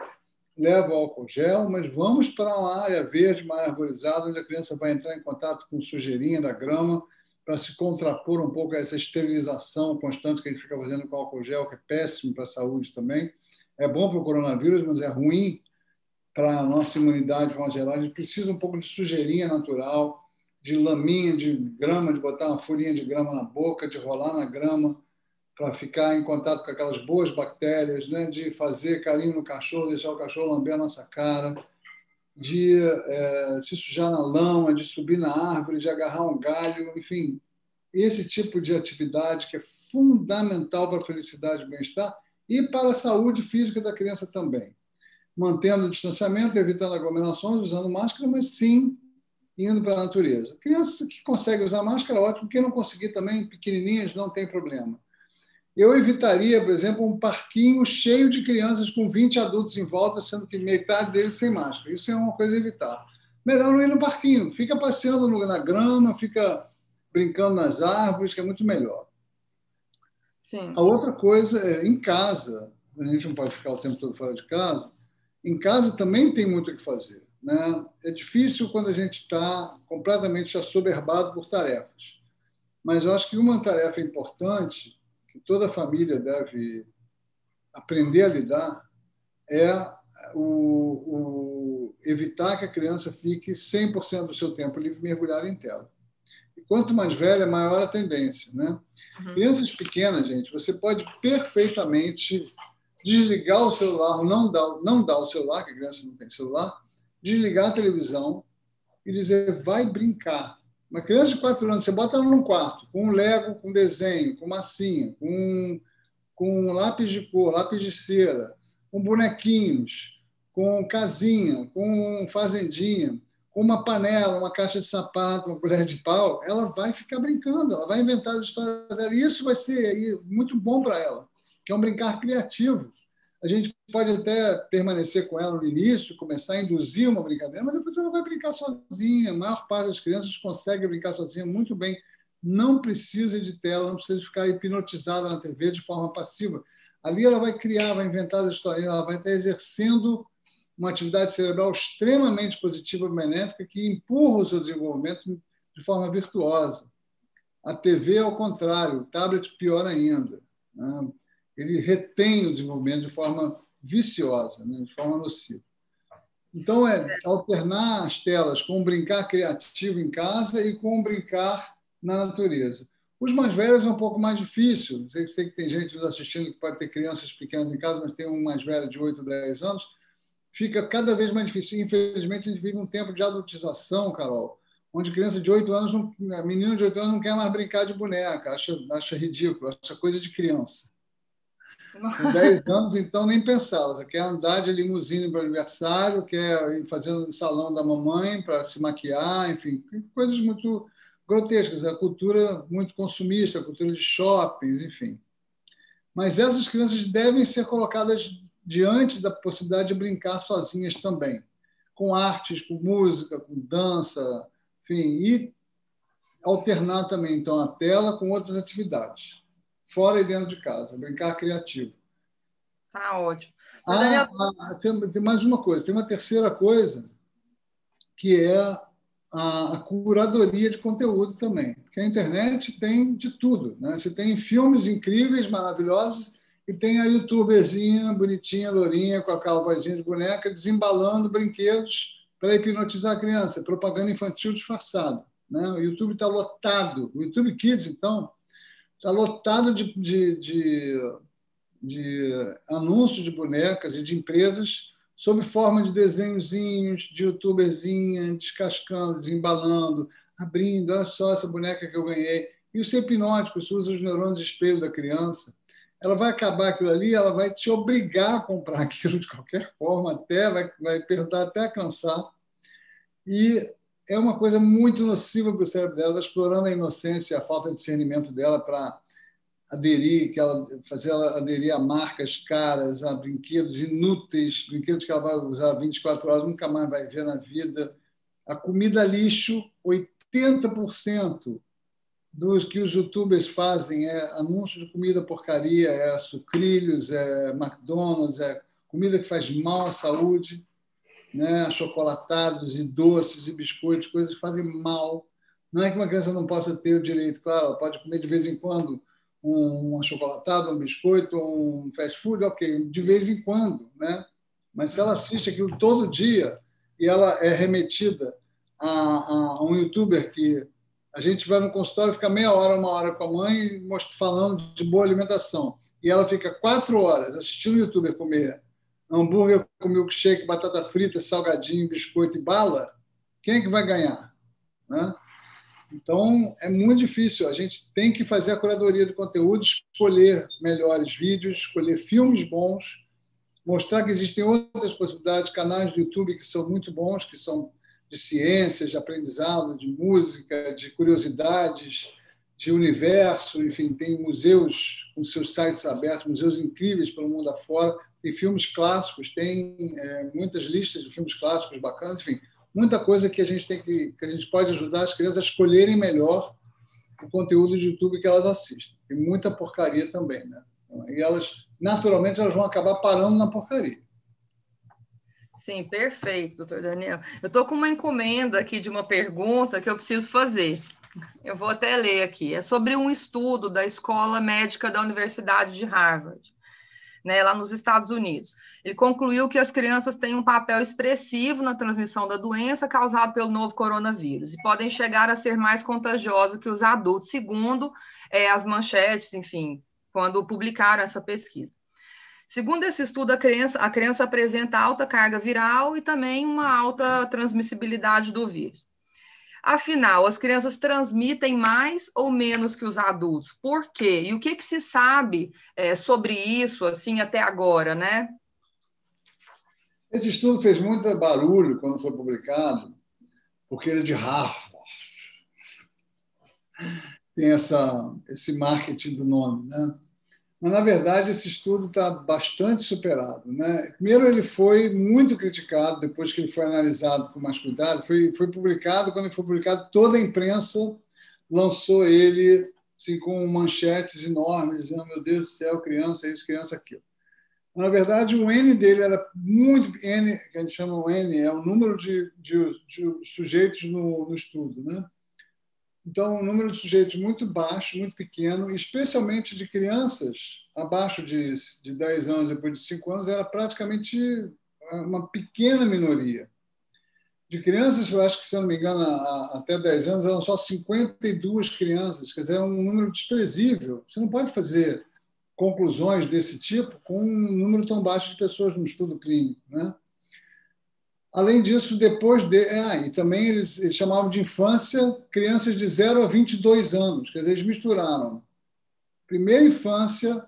levam álcool gel, mas vamos para uma área verde, uma área arborizada, onde a criança vai entrar em contato com sujeirinha da grama, para se contrapor um pouco a essa esterilização constante que a gente fica fazendo com álcool gel, que é péssimo para a saúde também. É bom para o coronavírus, mas é ruim para a nossa imunidade, de forma geral. A gente precisa um pouco de sujeirinha natural, de laminha de grama, de botar uma folhinha de grama na boca, de rolar na grama, para ficar em contato com aquelas boas bactérias, né? De fazer carinho no cachorro, deixar o cachorro lamber a nossa cara, de se sujar na lama, de subir na árvore, de agarrar um galho, enfim, esse tipo de atividade que é fundamental para a felicidade e bem-estar e para a saúde física da criança também. Mantendo o distanciamento, evitando aglomerações, usando máscara, mas sim indo para a natureza. Crianças que conseguem usar máscara, ótimo. Quem não conseguir também, pequenininhas, não tem problema. Eu evitaria, por exemplo, um parquinho cheio de crianças com 20 adultos em volta, sendo que metade deles sem máscara. Isso é uma coisa a evitar. Melhor não ir no parquinho. Fica passeando na grama, fica brincando nas árvores, que é muito melhor. Sim. A outra coisa é, em casa, a gente não pode ficar o tempo todo fora de casa, Em casa também tem muito o que fazer, né? É difícil quando a gente está completamente assoberbado por tarefas. Mas eu acho que uma tarefa importante que toda família deve aprender a lidar é evitar que a criança fique 100% do seu tempo livre mergulhada em tela. E quanto mais velha, maior a tendência, né? Uhum. Crianças pequenas, gente, você pode perfeitamente desligar o celular, não dar o celular, que a criança não tem celular, desligar a televisão e dizer, vai brincar. Uma criança de 4 anos, você bota ela num quarto, com um Lego, com desenho, com massinha, com lápis de cor, lápis de cera, com bonequinhos, com casinha, com fazendinha, com uma panela, uma caixa de sapato, uma colher de pau, ela vai ficar brincando, ela vai inventar as histórias dela. E isso vai ser muito bom para ela, que é um brincar criativo. A gente pode até permanecer com ela no início, começar a induzir uma brincadeira, mas depois ela vai brincar sozinha. A maior parte das crianças consegue brincar sozinha muito bem. Não precisa de tela, não precisa ficar hipnotizada na TV de forma passiva. Ali ela vai criar, vai inventar as histórias, ela vai estar exercendo uma atividade cerebral extremamente positiva e benéfica que empurra o seu desenvolvimento de forma virtuosa. A TV, ao contrário, o tablet, pior ainda, né? Ele retém o desenvolvimento de forma viciosa, né? De forma nociva. Então, é alternar as telas com um brincar criativo em casa e com um brincar na natureza. Os mais velhos é um pouco mais difícil. Sei que tem gente nos assistindo que pode ter crianças pequenas em casa, mas tem um mais velho de 8, 10 anos. Fica cada vez mais difícil. Infelizmente, a gente vive um tempo de adultização, Carol, onde criança de 8 anos, menino de 8 anos não quer mais brincar de boneca, acha ridículo, acha coisa de criança. Com 10 anos, então, nem pensar. Ela quer andar de limusine para o aniversário, quer ir fazer no salão da mamãe para se maquiar, enfim, coisas muito grotescas. A cultura muito consumista, a cultura de shoppings, enfim. Mas essas crianças devem ser colocadas diante da possibilidade de brincar sozinhas também, com artes, com música, com dança, enfim, e alternar também, então, a tela com outras atividades, fora e dentro de casa, brincar criativo. Tá ótimo. Tem mais uma coisa, tem uma terceira coisa, que é a curadoria de conteúdo também. Porque a internet tem de tudo, né? Você tem filmes incríveis, maravilhosos, e tem a youtuberzinha, bonitinha, lourinha, com aquela vozinha de boneca, desembalando brinquedos para hipnotizar a criança, propaganda infantil disfarçada, né? O YouTube está lotado, o YouTube Kids, então, está lotado de anúncios de bonecas e de empresas sob forma de desenhozinhos, de youtuberzinha, descascando, desembalando, abrindo, olha só essa boneca que eu ganhei. Isso é hipnótico, isso usa os neurônios de espelho da criança. Ela vai acabar aquilo ali, ela vai te obrigar a comprar aquilo de qualquer forma, até vai perguntar até cansar. E é uma coisa muito nociva para o cérebro dela, ela está explorando a inocência, a falta de discernimento dela para fazer ela aderir a marcas caras, a brinquedos inúteis, brinquedos que ela vai usar 24 horas, nunca mais vai ver na vida. A comida lixo, 80% dos que os youtubers fazem é anúncio de comida porcaria, é sucrilhos, é McDonald's, é comida que faz mal à saúde, né? Achocolatados e doces e biscoitos, coisas que fazem mal. Não é que uma criança não possa ter o direito, claro, ela pode comer de vez em quando um achocolatado, um biscoito, um fast food, ok, de vez em quando, né? Mas se ela assiste aquilo todo dia e ela é remetida a um youtuber que a gente vai no consultório, fica meia hora, uma hora com a mãe falando de boa alimentação, e ela fica 4 horas assistindo o youtuber comer hambúrguer com milkshake, batata frita, salgadinho, biscoito e bala, quem é que vai ganhar, né? Então, é muito difícil. A gente tem que fazer a curadoria do conteúdo, escolher melhores vídeos, escolher filmes bons, mostrar que existem outras possibilidades, canais do YouTube que são muito bons, que são de ciências, de aprendizado, de música, de curiosidades, de universo. Enfim, tem museus com seus sites abertos, museus incríveis pelo mundo afora. Tem filmes clássicos, tem muitas listas de filmes clássicos bacanas, enfim, muita coisa que a gente pode ajudar as crianças a escolherem melhor o conteúdo de YouTube que elas assistem. Tem muita porcaria também, né? E elas, naturalmente, elas vão acabar parando na porcaria. Sim, perfeito, doutor Daniel. Eu estou com uma encomenda aqui de uma pergunta que eu preciso fazer. Eu vou até ler aqui. É sobre um estudo da Escola Médica da Universidade de Harvard, né, lá nos Estados Unidos. Ele concluiu que as crianças têm um papel expressivo na transmissão da doença causada pelo novo coronavírus e podem chegar a ser mais contagiosas que os adultos, segundo as manchetes, enfim, quando publicaram essa pesquisa. Segundo esse estudo, a criança apresenta alta carga viral e também uma alta transmissibilidade do vírus. Afinal, as crianças transmitem mais ou menos que os adultos? Por quê? E o que se sabe sobre isso, assim, até agora, né? Esse estudo fez muito barulho quando foi publicado, porque ele é de Harvard. Tem esse marketing do nome, né? Mas, na verdade, esse estudo está bastante superado, né? Primeiro, ele foi muito criticado, depois que ele foi analisado com mais cuidado. Foi publicado, quando ele foi publicado, toda a imprensa lançou ele assim, com manchetes enormes, dizendo, meu Deus do céu, criança isso, criança aquilo. Na verdade, o N dele era muito... N, que a gente chama o N, é o número de sujeitos no estudo, né? Então, um número de sujeitos muito baixo, muito pequeno, especialmente de crianças abaixo de 10 anos, depois de 5 anos, era praticamente uma pequena minoria. De crianças, eu acho que, se eu não me engano, até 10 anos, eram só 52 crianças, quer dizer, é um número desprezível. Você não pode fazer conclusões desse tipo com um número tão baixo de pessoas no estudo clínico, né? Além disso, e também eles chamavam de infância crianças de 0 a 22 anos, quer dizer, eles misturaram primeira infância,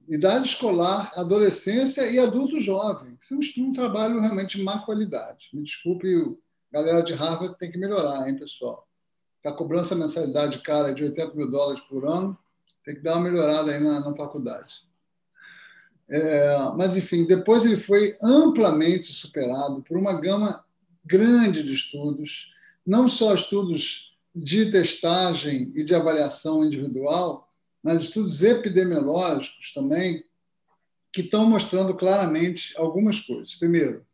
idade escolar, adolescência e adulto jovem. Isso é um trabalho realmente de má qualidade. Me desculpe, galera de Harvard tem que melhorar, hein, pessoal? A cobrança mensalidade cara de $80 mil por ano, tem que dar uma melhorada aí na faculdade. Mas, enfim, depois ele foi amplamente superado por uma gama grande de estudos, não só estudos de testagem e de avaliação individual, mas estudos epidemiológicos também, que estão mostrando claramente algumas coisas. Primeiro,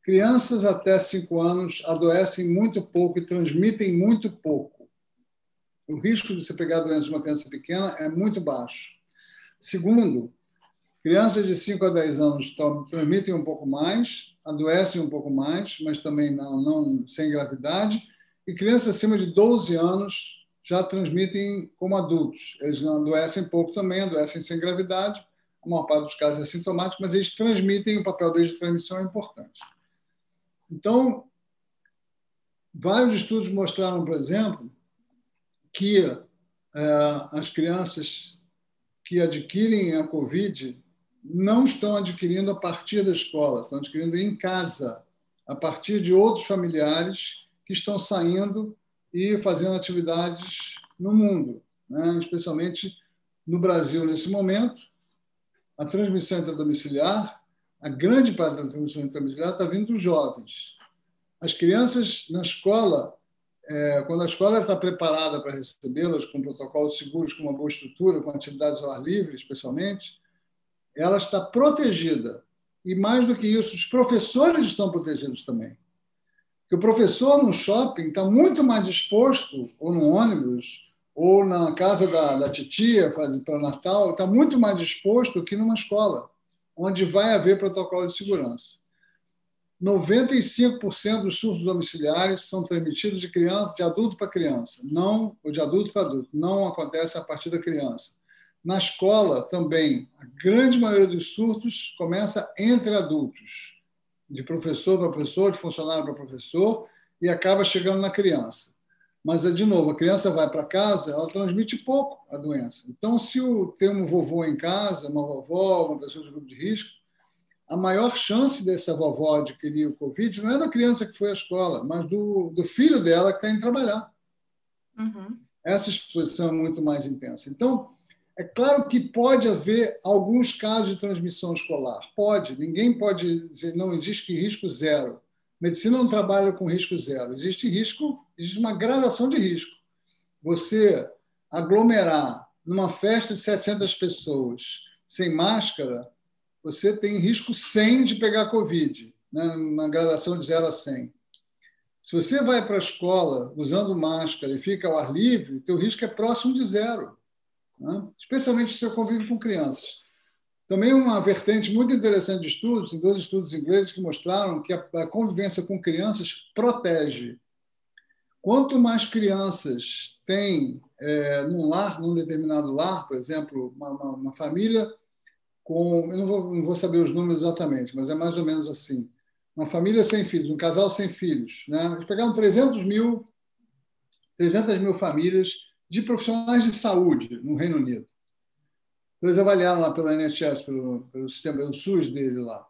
crianças até 5 anos adoecem muito pouco e transmitem muito pouco. O risco de você pegar a doença de uma criança pequena é muito baixo. Segundo, crianças de 5 a 10 anos transmitem um pouco mais, adoecem um pouco mais, mas também não sem gravidade. E crianças acima de 12 anos já transmitem como adultos. Eles não adoecem pouco também, adoecem sem gravidade. A maior parte dos casos é assintomático, mas eles transmitem, o papel deles de transmissão é importante. Então, vários estudos mostraram, por exemplo, que as crianças que adquirem a Covid não estão adquirindo a partir da escola, estão adquirindo em casa, a partir de outros familiares que estão saindo e fazendo atividades no mundo, né? Especialmente no Brasil, nesse momento, a transmissão intradomiciliar, a grande parte da transmissão intradomiciliar está vindo dos jovens. As crianças na escola, quando a escola está preparada para recebê-las com protocolos seguros, com uma boa estrutura, com atividades ao ar livre, especialmente, ela está protegida. E, mais do que isso, os professores estão protegidos também. Porque o professor no shopping está muito mais exposto, ou no ônibus, ou na casa da titia, para o Natal, está muito mais exposto que numa escola, onde vai haver protocolo de segurança. 95% dos surtos domiciliares são transmitidos de adulto para criança, ou de adulto para adulto, não acontece a partir da criança. Na escola também, a grande maioria dos surtos começa entre adultos, de professor para professor, de funcionário para professor, e acaba chegando na criança. Mas, de novo, a criança vai para casa, ela transmite pouco a doença. Então, se tem um vovô em casa, uma vovó, uma pessoa de grupo de risco, a maior chance dessa vovó adquirir o Covid não é da criança que foi à escola, mas do filho dela que está indo trabalhar. Uhum. Essa exposição é muito mais intensa. Então, é claro que pode haver alguns casos de transmissão escolar. Pode. Ninguém pode dizer não existe risco zero. Medicina não trabalha com risco zero. Existe uma gradação de risco. Você aglomerar numa festa de 700 pessoas sem máscara, você tem risco 100 de pegar Covid. né, na gradação de 0 a 100. Se você vai para a escola usando máscara e fica ao ar livre, o teu risco é próximo de 0, né? Especialmente se você convive com crianças. Também uma vertente muito interessante de estudos, tem 2 estudos ingleses que mostraram que a convivência com crianças protege. Quanto mais crianças tem num lar, num determinado lar, por exemplo, uma família com... Eu não vou saber os números exatamente, mas é mais ou menos assim. Uma família sem filhos, um casal sem filhos, né? Eles pegaram 300 mil famílias de profissionais de saúde no Reino Unido. Então, eles avaliaram lá pelo NHS, pelo sistema, pelo SUS dele lá,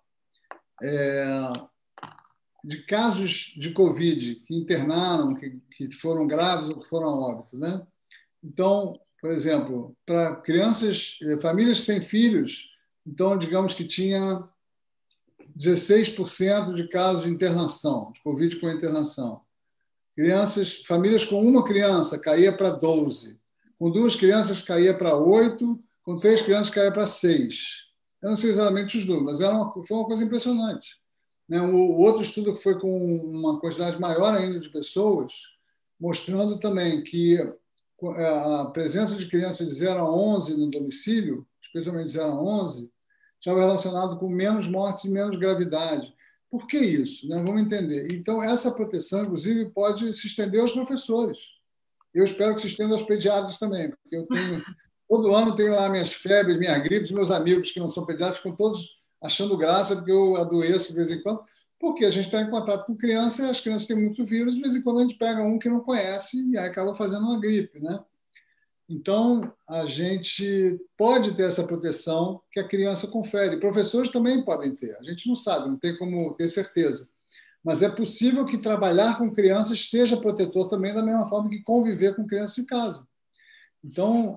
de casos de Covid que internaram, que foram graves ou que foram a óbito, né? Então, por exemplo, para crianças, famílias sem filhos, então, digamos que tinha 16% de casos de internação, de Covid com internação. Famílias com uma criança caía para 12%, com 2 crianças caía para 8%, com 3 crianças caía para 6%. Eu não sei exatamente os números, mas foi uma coisa impressionante, né? O outro estudo que foi com uma quantidade maior ainda de pessoas, mostrando também que a presença de crianças de 0 a 11 no domicílio, especialmente de 0 a 11, estava relacionado com menos mortes e menos gravidade. Por que isso, né? Vamos entender. Então, essa proteção, inclusive, pode se estender aos professores. Eu espero que se estenda aos pediatras também, porque todo ano tenho lá minhas febres, minhas gripes, meus amigos que não são pediatras ficam todos achando graça porque eu adoeço de vez em quando, porque a gente está em contato com criança e as crianças têm muito vírus, de vez em quando a gente pega um que não conhece e aí acaba fazendo uma gripe, né? Então, a gente pode ter essa proteção que a criança confere. Professores também podem ter. A gente não sabe, não tem como ter certeza. Mas é possível que trabalhar com crianças seja protetor também, da mesma forma que conviver com crianças em casa. Então,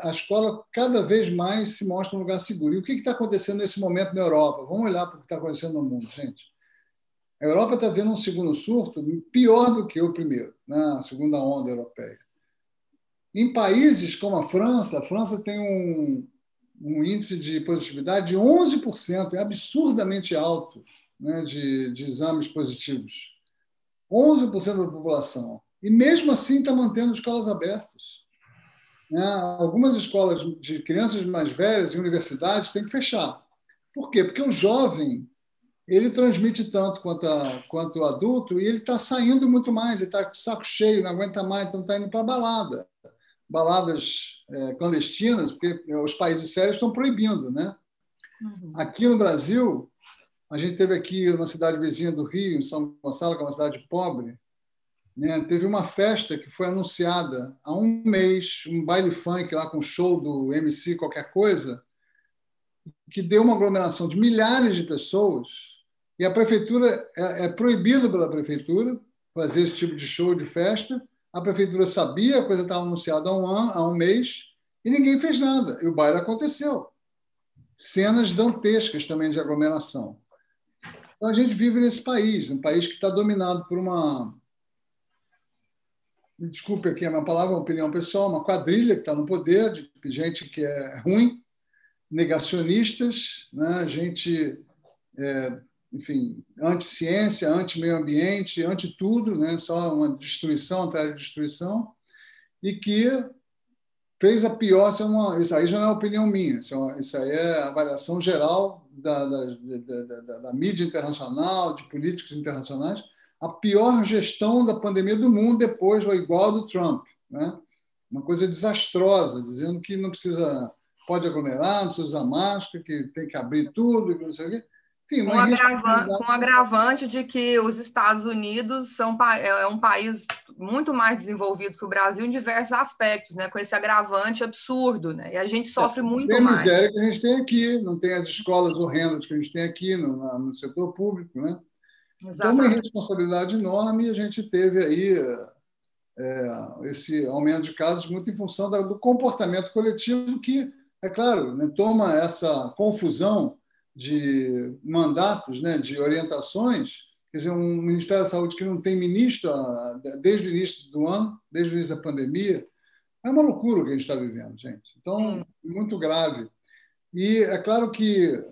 a escola cada vez mais se mostra um lugar seguro. E o que está acontecendo nesse momento na Europa? Vamos olhar para o que está acontecendo no mundo, gente. A Europa está vendo um segundo surto pior do que o primeiro, né? A segunda onda europeia. Em países como a França tem um índice de positividade de 11%, é absurdamente alto, né, de exames positivos. 11% da população. E mesmo assim está mantendo escolas abertas, né? Algumas escolas de crianças mais velhas e universidades têm que fechar. Por quê? Porque o jovem ele transmite tanto quanto o adulto e ele está saindo muito mais, ele está de saco cheio, não aguenta mais, então está indo para balada. Baladas clandestinas, porque os países sérios estão proibindo, né? Uhum. Aqui no Brasil, a gente teve aqui na cidade vizinha do Rio, em São Gonçalo, que é uma cidade pobre, né? Teve uma festa que foi anunciada há um mês, um baile funk lá com show do MC qualquer coisa, que deu uma aglomeração de milhares de pessoas, e a prefeitura é proibido pela prefeitura fazer esse tipo de show, de festa. A prefeitura sabia, a coisa estava anunciada há um mês, e ninguém fez nada. E o baile aconteceu. Cenas dantescas também de aglomeração. Então, a gente vive nesse país, um país que está dominado por uma... Desculpe aqui a minha palavra, uma opinião pessoal, uma quadrilha que está no poder, de gente que é ruim, negacionistas, né? Gente... enfim, anti-ciência, anti-meio ambiente, anti-tudo, né? Só uma destruição atrás de destruição, e que fez a pior, isso aí já não é opinião minha, isso aí é a avaliação geral da mídia internacional, de políticos internacionais, a pior gestão da pandemia do mundo depois ou igual do Trump, né? Uma coisa desastrosa, dizendo que não precisa, pode aglomerar, não precisa usar máscara, que tem que abrir tudo, que não sei o quê. Enfim, com agravante de que os Estados Unidos é um país muito mais desenvolvido que o Brasil em diversos aspectos, né? Com esse agravante absurdo, né? E a gente sofre muito mais. Tem a miséria que a gente tem aqui, não tem as escolas horrendas que a gente tem aqui no setor público, né? Exatamente. Então, uma responsabilidade enorme, e a gente teve aí esse aumento de casos muito em função do comportamento coletivo que, é claro, né, toma essa confusão de mandatos, né, de orientações. Quer dizer, um Ministério da Saúde que não tem ministro desde o início do ano, desde o início da pandemia, é uma loucura o que a gente está vivendo, gente. Então, muito grave. E é claro que,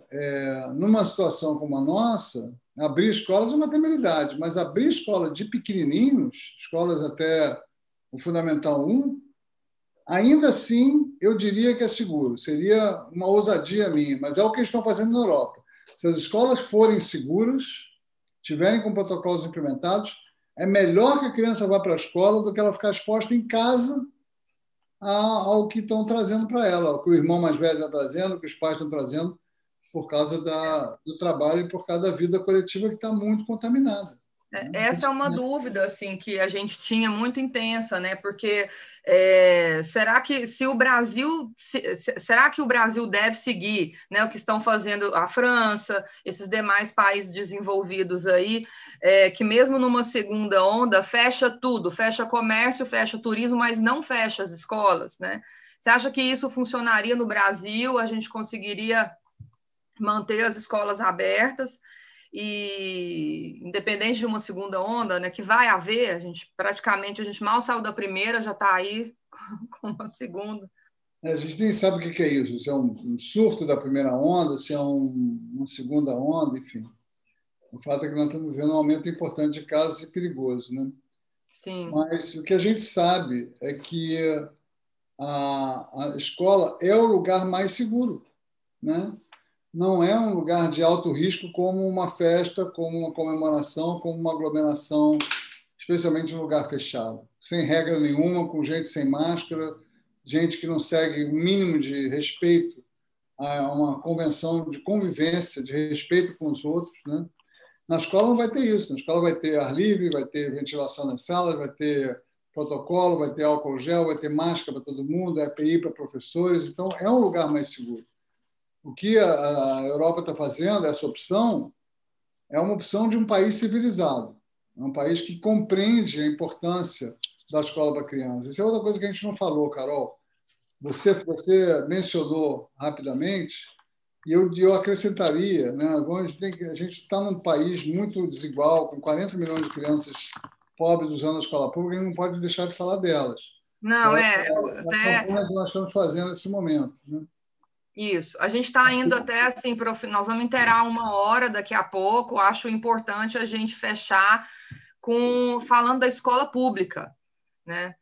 numa situação como a nossa, abrir escolas é uma temeridade, mas abrir escola de pequenininhos, escolas até o Fundamental 1, ainda assim, eu diria que é seguro. Seria uma ousadia minha, mas é o que eles estão fazendo na Europa. Se as escolas forem seguras, tiverem com protocolos implementados, é melhor que a criança vá para a escola do que ela ficar exposta em casa ao que estão trazendo para ela, ao que o irmão mais velho está trazendo, o que os pais estão trazendo, por causa do trabalho e por causa da vida coletiva que está muito contaminada. Essa é uma dúvida assim que a gente tinha muito intensa, né? Porque será que se o Brasil será que o Brasil deve seguir, né, o que estão fazendo a França, esses demais países desenvolvidos aí, que mesmo numa segunda onda fecha tudo, fecha comércio, fecha turismo, mas não fecha as escolas, né? Você acha que isso funcionaria no Brasil? A gente conseguiria manter as escolas abertas? E independente de uma segunda onda, né, que vai haver, a gente mal saiu da primeira, já está aí com uma segunda. A gente nem sabe o que é isso, se é um surto da primeira onda, se é uma segunda onda, enfim. O fato é que nós estamos vendo um aumento importante de casos e perigoso, né? Sim. Mas o que a gente sabe é que a escola é o lugar mais seguro, né? Não é um lugar de alto risco como uma festa, como uma comemoração, como uma aglomeração, especialmente em um lugar fechado, sem regra nenhuma, com gente sem máscara, gente que não segue o mínimo de respeito a uma convenção de convivência, de respeito com os outros, né? Na escola não vai ter isso. Na escola vai ter ar livre, vai ter ventilação nas salas, vai ter protocolo, vai ter álcool gel, vai ter máscara para todo mundo, EPI para professores. Então, é um lugar mais seguro. O que a Europa está fazendo, essa opção, é uma opção de um país civilizado. É um país que compreende a importância da escola para crianças. Isso é outra coisa que a gente não falou, Carol. Você mencionou rapidamente, e eu acrescentaria, né? A gente está num país muito desigual, com 40 milhões de crianças pobres usando a escola pública, e não pode deixar de falar delas. Não, A campanha que nós estamos fazendo nesse momento, né? Isso. A gente está indo até assim, nós vamos inteirar 1 hora daqui a pouco. Acho importante a gente fechar falando da escola pública, né?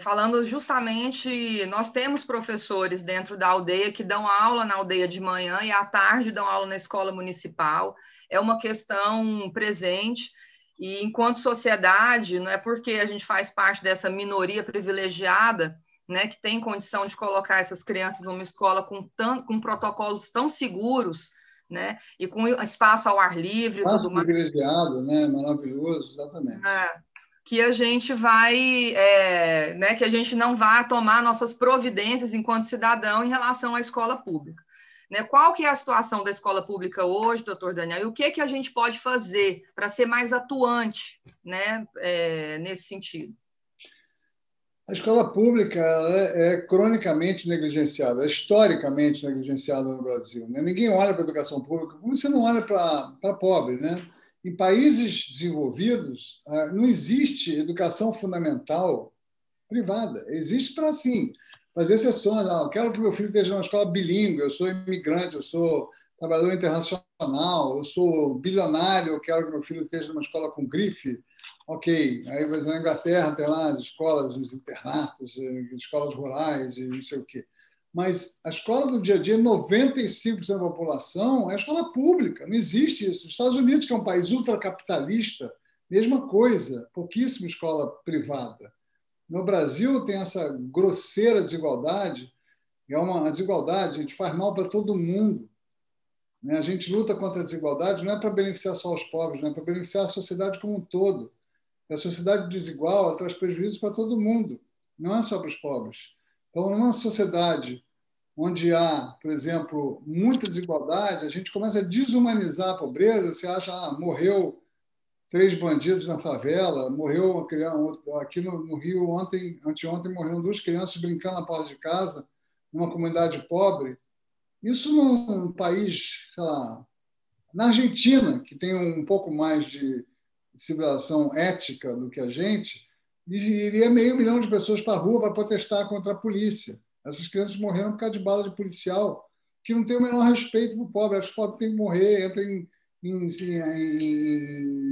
Falando justamente, nós temos professores dentro da aldeia que dão aula na aldeia de manhã e à tarde dão aula na escola municipal. É uma questão presente. E enquanto sociedade, não é porque a gente faz parte dessa minoria privilegiada, né, que tem condição de colocar essas crianças numa escola com protocolos tão seguros, né, e com espaço ao ar livre e tudo mais. Privilegiado, né? Maravilhoso, exatamente. Que a gente vai, né, que a gente não vá tomar nossas providências enquanto cidadão em relação à escola pública. Né? Qual que é a situação da escola pública hoje, doutor Daniel? E o que a gente pode fazer para ser mais atuante, né, nesse sentido? A escola pública é cronicamente negligenciada, é historicamente negligenciada no Brasil, né? Ninguém olha para a educação pública como você não olha para pobre, né? Em países desenvolvidos, não existe educação fundamental privada. Existe para, sim, fazer exceções. Eu quero que meu filho esteja numa escola bilíngue, eu sou imigrante, eu sou trabalhador internacional, eu sou bilionário, eu quero que meu filho esteja numa escola com grife. Ok, aí na Inglaterra tem lá as escolas, os internatos, escolas rurais e não sei o quê. Mas a escola do dia a dia, 95% da população é escola pública, não existe isso. Os Estados Unidos, que é um país ultracapitalista, mesma coisa, pouquíssima escola privada. No Brasil tem essa grosseira desigualdade, é uma desigualdade, a gente faz mal para todo mundo. Né? A gente luta contra a desigualdade não é para beneficiar só os pobres, não é para beneficiar a sociedade como um todo. A sociedade desigual traz prejuízo para todo mundo, não é só para os pobres. Então, numa sociedade onde há, por exemplo, muita desigualdade, a gente começa a desumanizar a pobreza. Você acha, morreu 3 bandidos na favela, morreu uma criança, aqui no Rio, anteontem morreram 2 crianças brincando na porta de casa, numa comunidade pobre. Isso num país, sei lá, na Argentina, que tem um pouco mais de civilização ética do que a gente, iria 500 mil de pessoas para a rua para protestar contra a polícia. Essas crianças morreram por causa de bala de policial. que não tem o menor respeito para o pobre. Acho que o pobre tem que morrer, entra em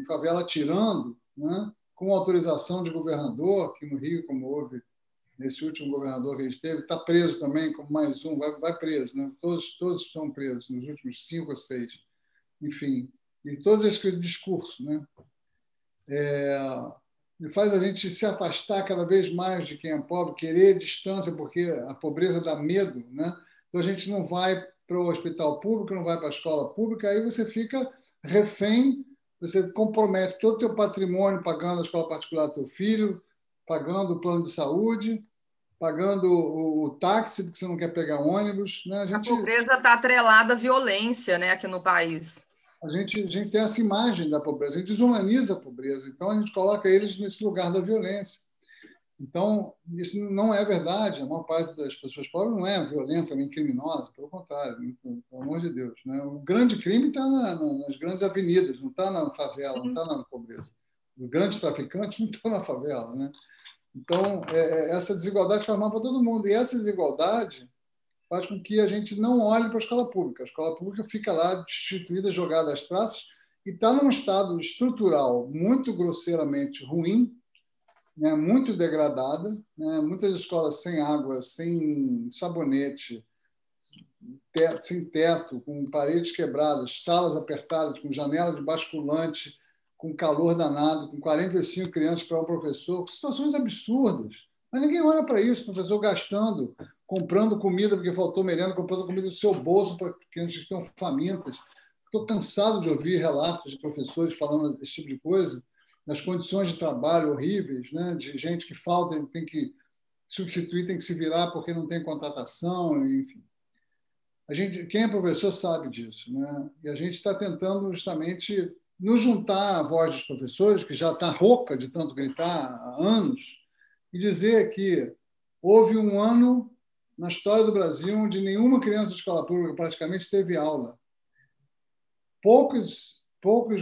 favela atirando, né? Com autorização de governador, que no Rio, como houve nesse último governador que a gente teve, está preso também, como mais um, vai preso, né? Todos estão presos nos últimos 5 ou 6. Enfim, e todos esse discurso, né? E faz a gente se afastar cada vez mais de quem é pobre, querer distância, porque a pobreza dá medo, né? Então a gente não vai para o hospital público, não vai para a escola pública, aí você fica refém, você compromete todo o teu patrimônio pagando a escola particular do teu filho, pagando o plano de saúde, pagando o táxi, porque você não quer pegar ônibus, né? A pobreza está atrelada à violência, né, aqui no país. A gente tem essa imagem da pobreza, a gente desumaniza a pobreza, então a gente coloca eles nesse lugar da violência. Então, isso não é verdade, a maior parte das pessoas pobres não é violenta nem criminosa, pelo contrário, pelo amor de Deus, né? O grande crime está nas grandes avenidas, não está na favela, não está na pobreza. Os grandes traficantes não estão na favela, né? Então, essa desigualdade faz mal para todo mundo, e essa desigualdade faz com que a gente não olhe para a escola pública. A escola pública fica lá destituída, jogada às traças, e está num estado estrutural muito grosseiramente ruim, né, muito degradada, né, muitas escolas sem água, sem sabonete, sem teto, com paredes quebradas, salas apertadas, com janela de basculante, com calor danado, com 45 crianças para um professor, com situações absurdas. Mas ninguém olha para isso, o professor gastando, comprando comida porque faltou merenda, comprando comida do seu bolso para crianças que estão famintas. Estou cansado de ouvir relatos de professores falando desse tipo de coisa, das condições de trabalho horríveis, né? De gente que falta, tem que substituir, tem que se virar porque não tem contratação, enfim. Quem é professor sabe disso, né? E a gente está tentando justamente nos juntar à voz dos professores, que já está rouca de tanto gritar há anos, e dizer que houve um ano na história do Brasil onde nenhuma criança de escola pública praticamente teve aula. Poucos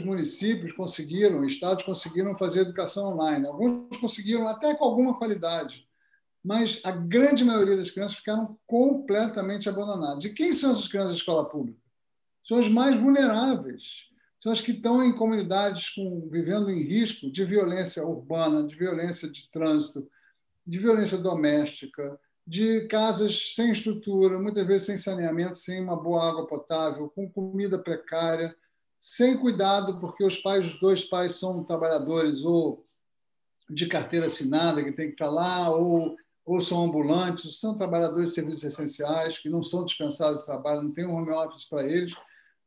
municípios conseguiram, estados conseguiram fazer educação online. Alguns conseguiram até com alguma qualidade, mas a grande maioria das crianças ficaram completamente abandonadas. E quem são essas crianças de escola pública? São as mais vulneráveis. São as que estão em comunidades vivendo em risco de violência urbana, de violência de trânsito, de violência doméstica, de casas sem estrutura, muitas vezes sem saneamento, sem uma boa água potável, com comida precária, sem cuidado, porque os dois pais são trabalhadores ou de carteira assinada, que tem que estar lá, ou são ambulantes, são trabalhadores de serviços essenciais, que não são dispensados de trabalho, não tem um home office para eles,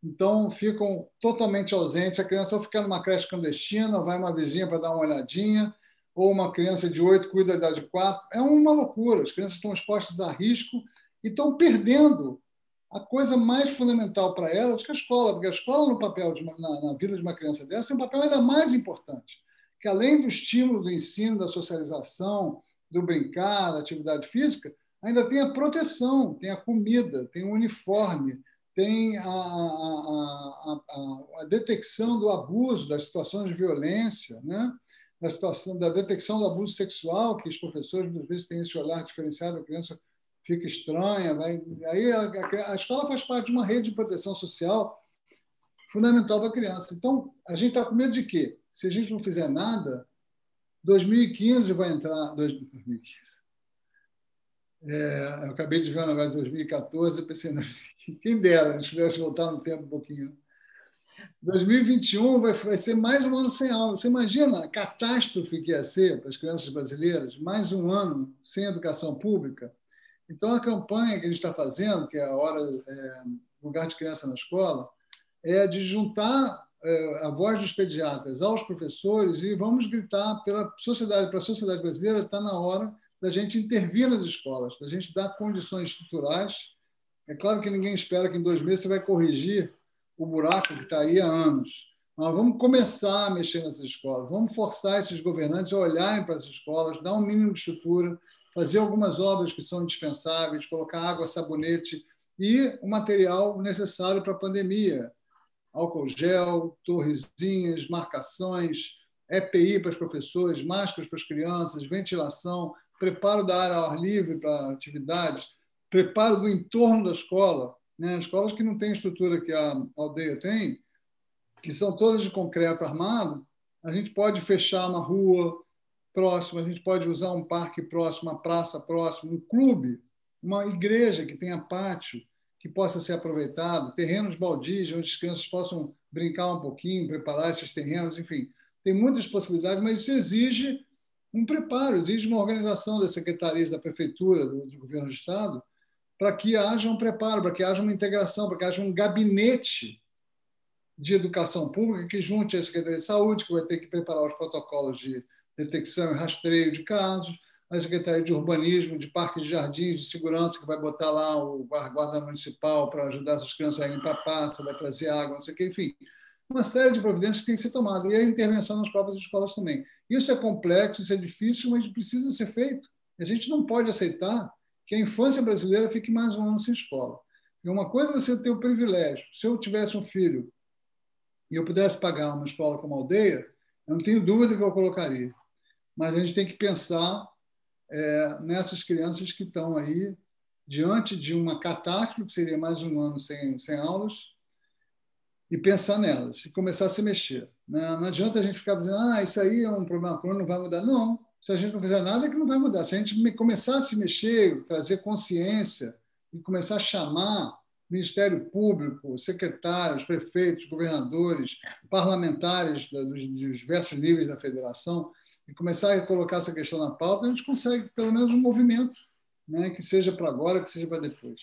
então ficam totalmente ausentes. A criança vai ficar numa creche clandestina, vai uma vizinha para dar uma olhadinha, ou uma criança de 8 cuida da de 4. É uma loucura. As crianças estão expostas a risco e estão perdendo a coisa mais fundamental para elas, que é a escola, porque a escola, no papel na vida de uma criança dessa, tem um papel ainda mais importante, que além do estímulo do ensino, da socialização, do brincar, da atividade física, ainda tem a proteção, tem a comida, tem o uniforme, tem a detecção do abuso, das situações de violência, né? Da situação da detecção do abuso sexual, que os professores muitas vezes têm esse olhar diferenciado, a criança fica estranha. Aí a escola faz parte de uma rede de proteção social fundamental para a criança. Então, a gente está com medo de quê? Se a gente não fizer nada, 2015 vai entrar... 2015. Eu acabei de ver um negócio de 2014, eu pensei, quem dera, a gente tivesse voltado no tempo um pouquinho. 2021 vai ser mais um ano sem aula. Você imagina a catástrofe que ia ser para as crianças brasileiras, mais um ano sem educação pública? Então, a campanha que a gente está fazendo, que é a hora Lugar de Criança na Escola, é de juntar a voz dos pediatras aos professores e vamos gritar para a sociedade brasileira. Está na hora da gente intervir nas escolas, da gente dar condições estruturais. É claro que ninguém espera que em 2 meses você vai corrigir o buraco que está aí há anos. Mas vamos começar a mexer nessas escolas, vamos forçar esses governantes a olharem para essas escolas, dar um mínimo de estrutura, fazer algumas obras que são indispensáveis, colocar água, sabonete e o material necessário para a pandemia. Álcool gel, torrezinhas, marcações, EPI para os professores, máscaras para as crianças, ventilação, preparo da área ao ar livre para atividades, preparo do entorno da escola. né? Escolas que não têm a estrutura que a aldeia tem, que são todas de concreto armado, a gente pode fechar uma rua próxima, a gente pode usar um parque próximo, uma praça próxima, um clube, uma igreja que tenha pátio, que possa ser aproveitado, terrenos baldios, onde as crianças possam brincar um pouquinho, preparar esses terrenos, enfim. Tem muitas possibilidades, mas isso exige um preparo, exige uma organização das secretarias da prefeitura, do governo do estado, para que haja um preparo, para que haja uma integração, para que haja um gabinete de educação pública que junte a Secretaria de Saúde, que vai ter que preparar os protocolos de detecção e rastreio de casos, a Secretaria de Urbanismo, de Parques e Jardins, de Segurança, que vai botar lá o guarda municipal para ajudar essas crianças a limpar a praça, vai trazer água, não sei o quê, enfim. Uma série de providências que tem que ser tomada. E a intervenção nas próprias escolas também. Isso é complexo, isso é difícil, mas precisa ser feito. A gente não pode aceitar que a infância brasileira fique mais um ano sem escola. E uma coisa é você ter o privilégio. Se eu tivesse um filho e eu pudesse pagar uma escola como a Aldeia, eu não tenho dúvida que eu colocaria. Mas a gente tem que pensar nessas crianças que estão aí diante de uma catástrofe, que seria mais um ano sem aulas, e pensar nelas, e começar a se mexer. Não adianta a gente ficar dizendo isso aí é um problema crônico, não vai mudar. Não, se a gente não fizer nada, é que não vai mudar. Se a gente começar a se mexer, trazer consciência e começar a chamar Ministério Público, secretários, prefeitos, governadores, parlamentares dos diversos níveis da federação, e começar a colocar essa questão na pauta, a gente consegue pelo menos um movimento, né, que seja para agora, que seja para depois.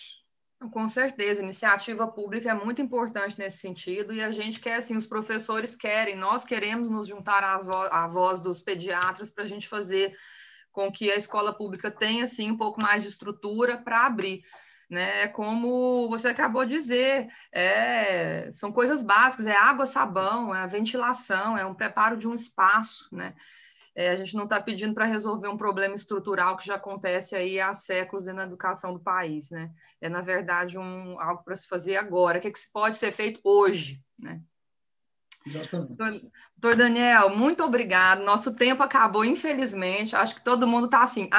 Com certeza, iniciativa pública é muito importante nesse sentido e a gente quer, assim, os professores querem, nós queremos nos juntar à voz dos pediatras para a gente fazer com que a escola pública tenha, assim, um pouco mais de estrutura para abrir, né? Como você acabou de dizer, são coisas básicas, é água, sabão, é a ventilação, é um preparo de um espaço, né? A gente não está pedindo para resolver um problema estrutural que já acontece aí há séculos na educação do país, né? É, na verdade, algo para se fazer agora. O que pode ser feito hoje, né? Exatamente. Doutor Daniel, muito obrigado. Nosso tempo acabou, infelizmente. Acho que todo mundo está assim,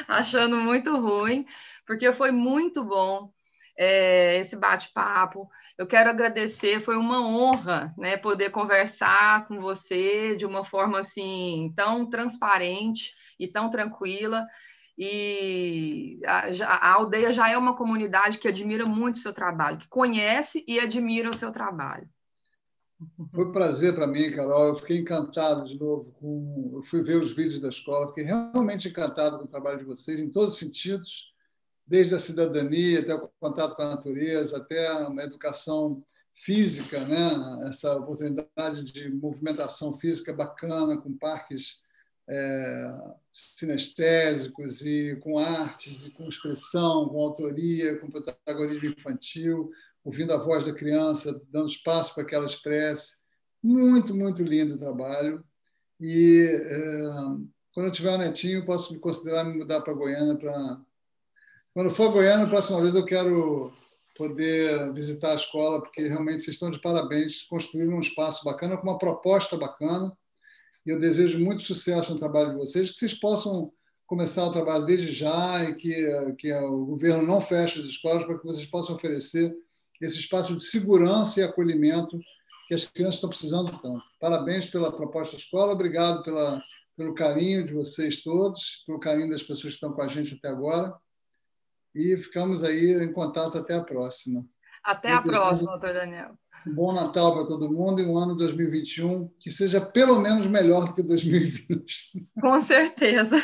achando muito ruim, porque foi muito bom esse bate-papo. Eu quero agradecer, foi uma honra, né, poder conversar com você de uma forma assim tão transparente e tão tranquila. E a aldeia já é uma comunidade que admira muito o seu trabalho, que conhece e admira o seu trabalho. Foi um prazer para mim, Carol. Eu fiquei encantado de novo eu fui ver os vídeos da escola, fiquei realmente encantado com o trabalho de vocês em todos os sentidos, desde a cidadania até o contato com a natureza, até uma educação física, né? Essa oportunidade de movimentação física bacana, com parques sinestésicos e com artes, e com expressão, com autoria, com protagonismo infantil, ouvindo a voz da criança, dando espaço para que ela expresse. Muito, muito lindo o trabalho. E quando eu tiver um netinho, posso me considerar me mudar para Goiânia. Quando for a Goiânia, a próxima vez eu quero poder visitar a escola, porque realmente vocês estão de parabéns, construíram um espaço bacana, com uma proposta bacana. E eu desejo muito sucesso no trabalho de vocês, que vocês possam começar o trabalho desde já e que o governo não feche as escolas, para que vocês possam oferecer esse espaço de segurança e acolhimento que as crianças estão precisando tanto. Parabéns pela proposta da escola, obrigado pelo carinho de vocês todos, pelo carinho das pessoas que estão com a gente até agora, e ficamos aí em contato até a próxima. Até a próxima, doutor Daniel. Um bom Natal para todo mundo e um ano 2021 que seja pelo menos melhor do que 2020. Com certeza.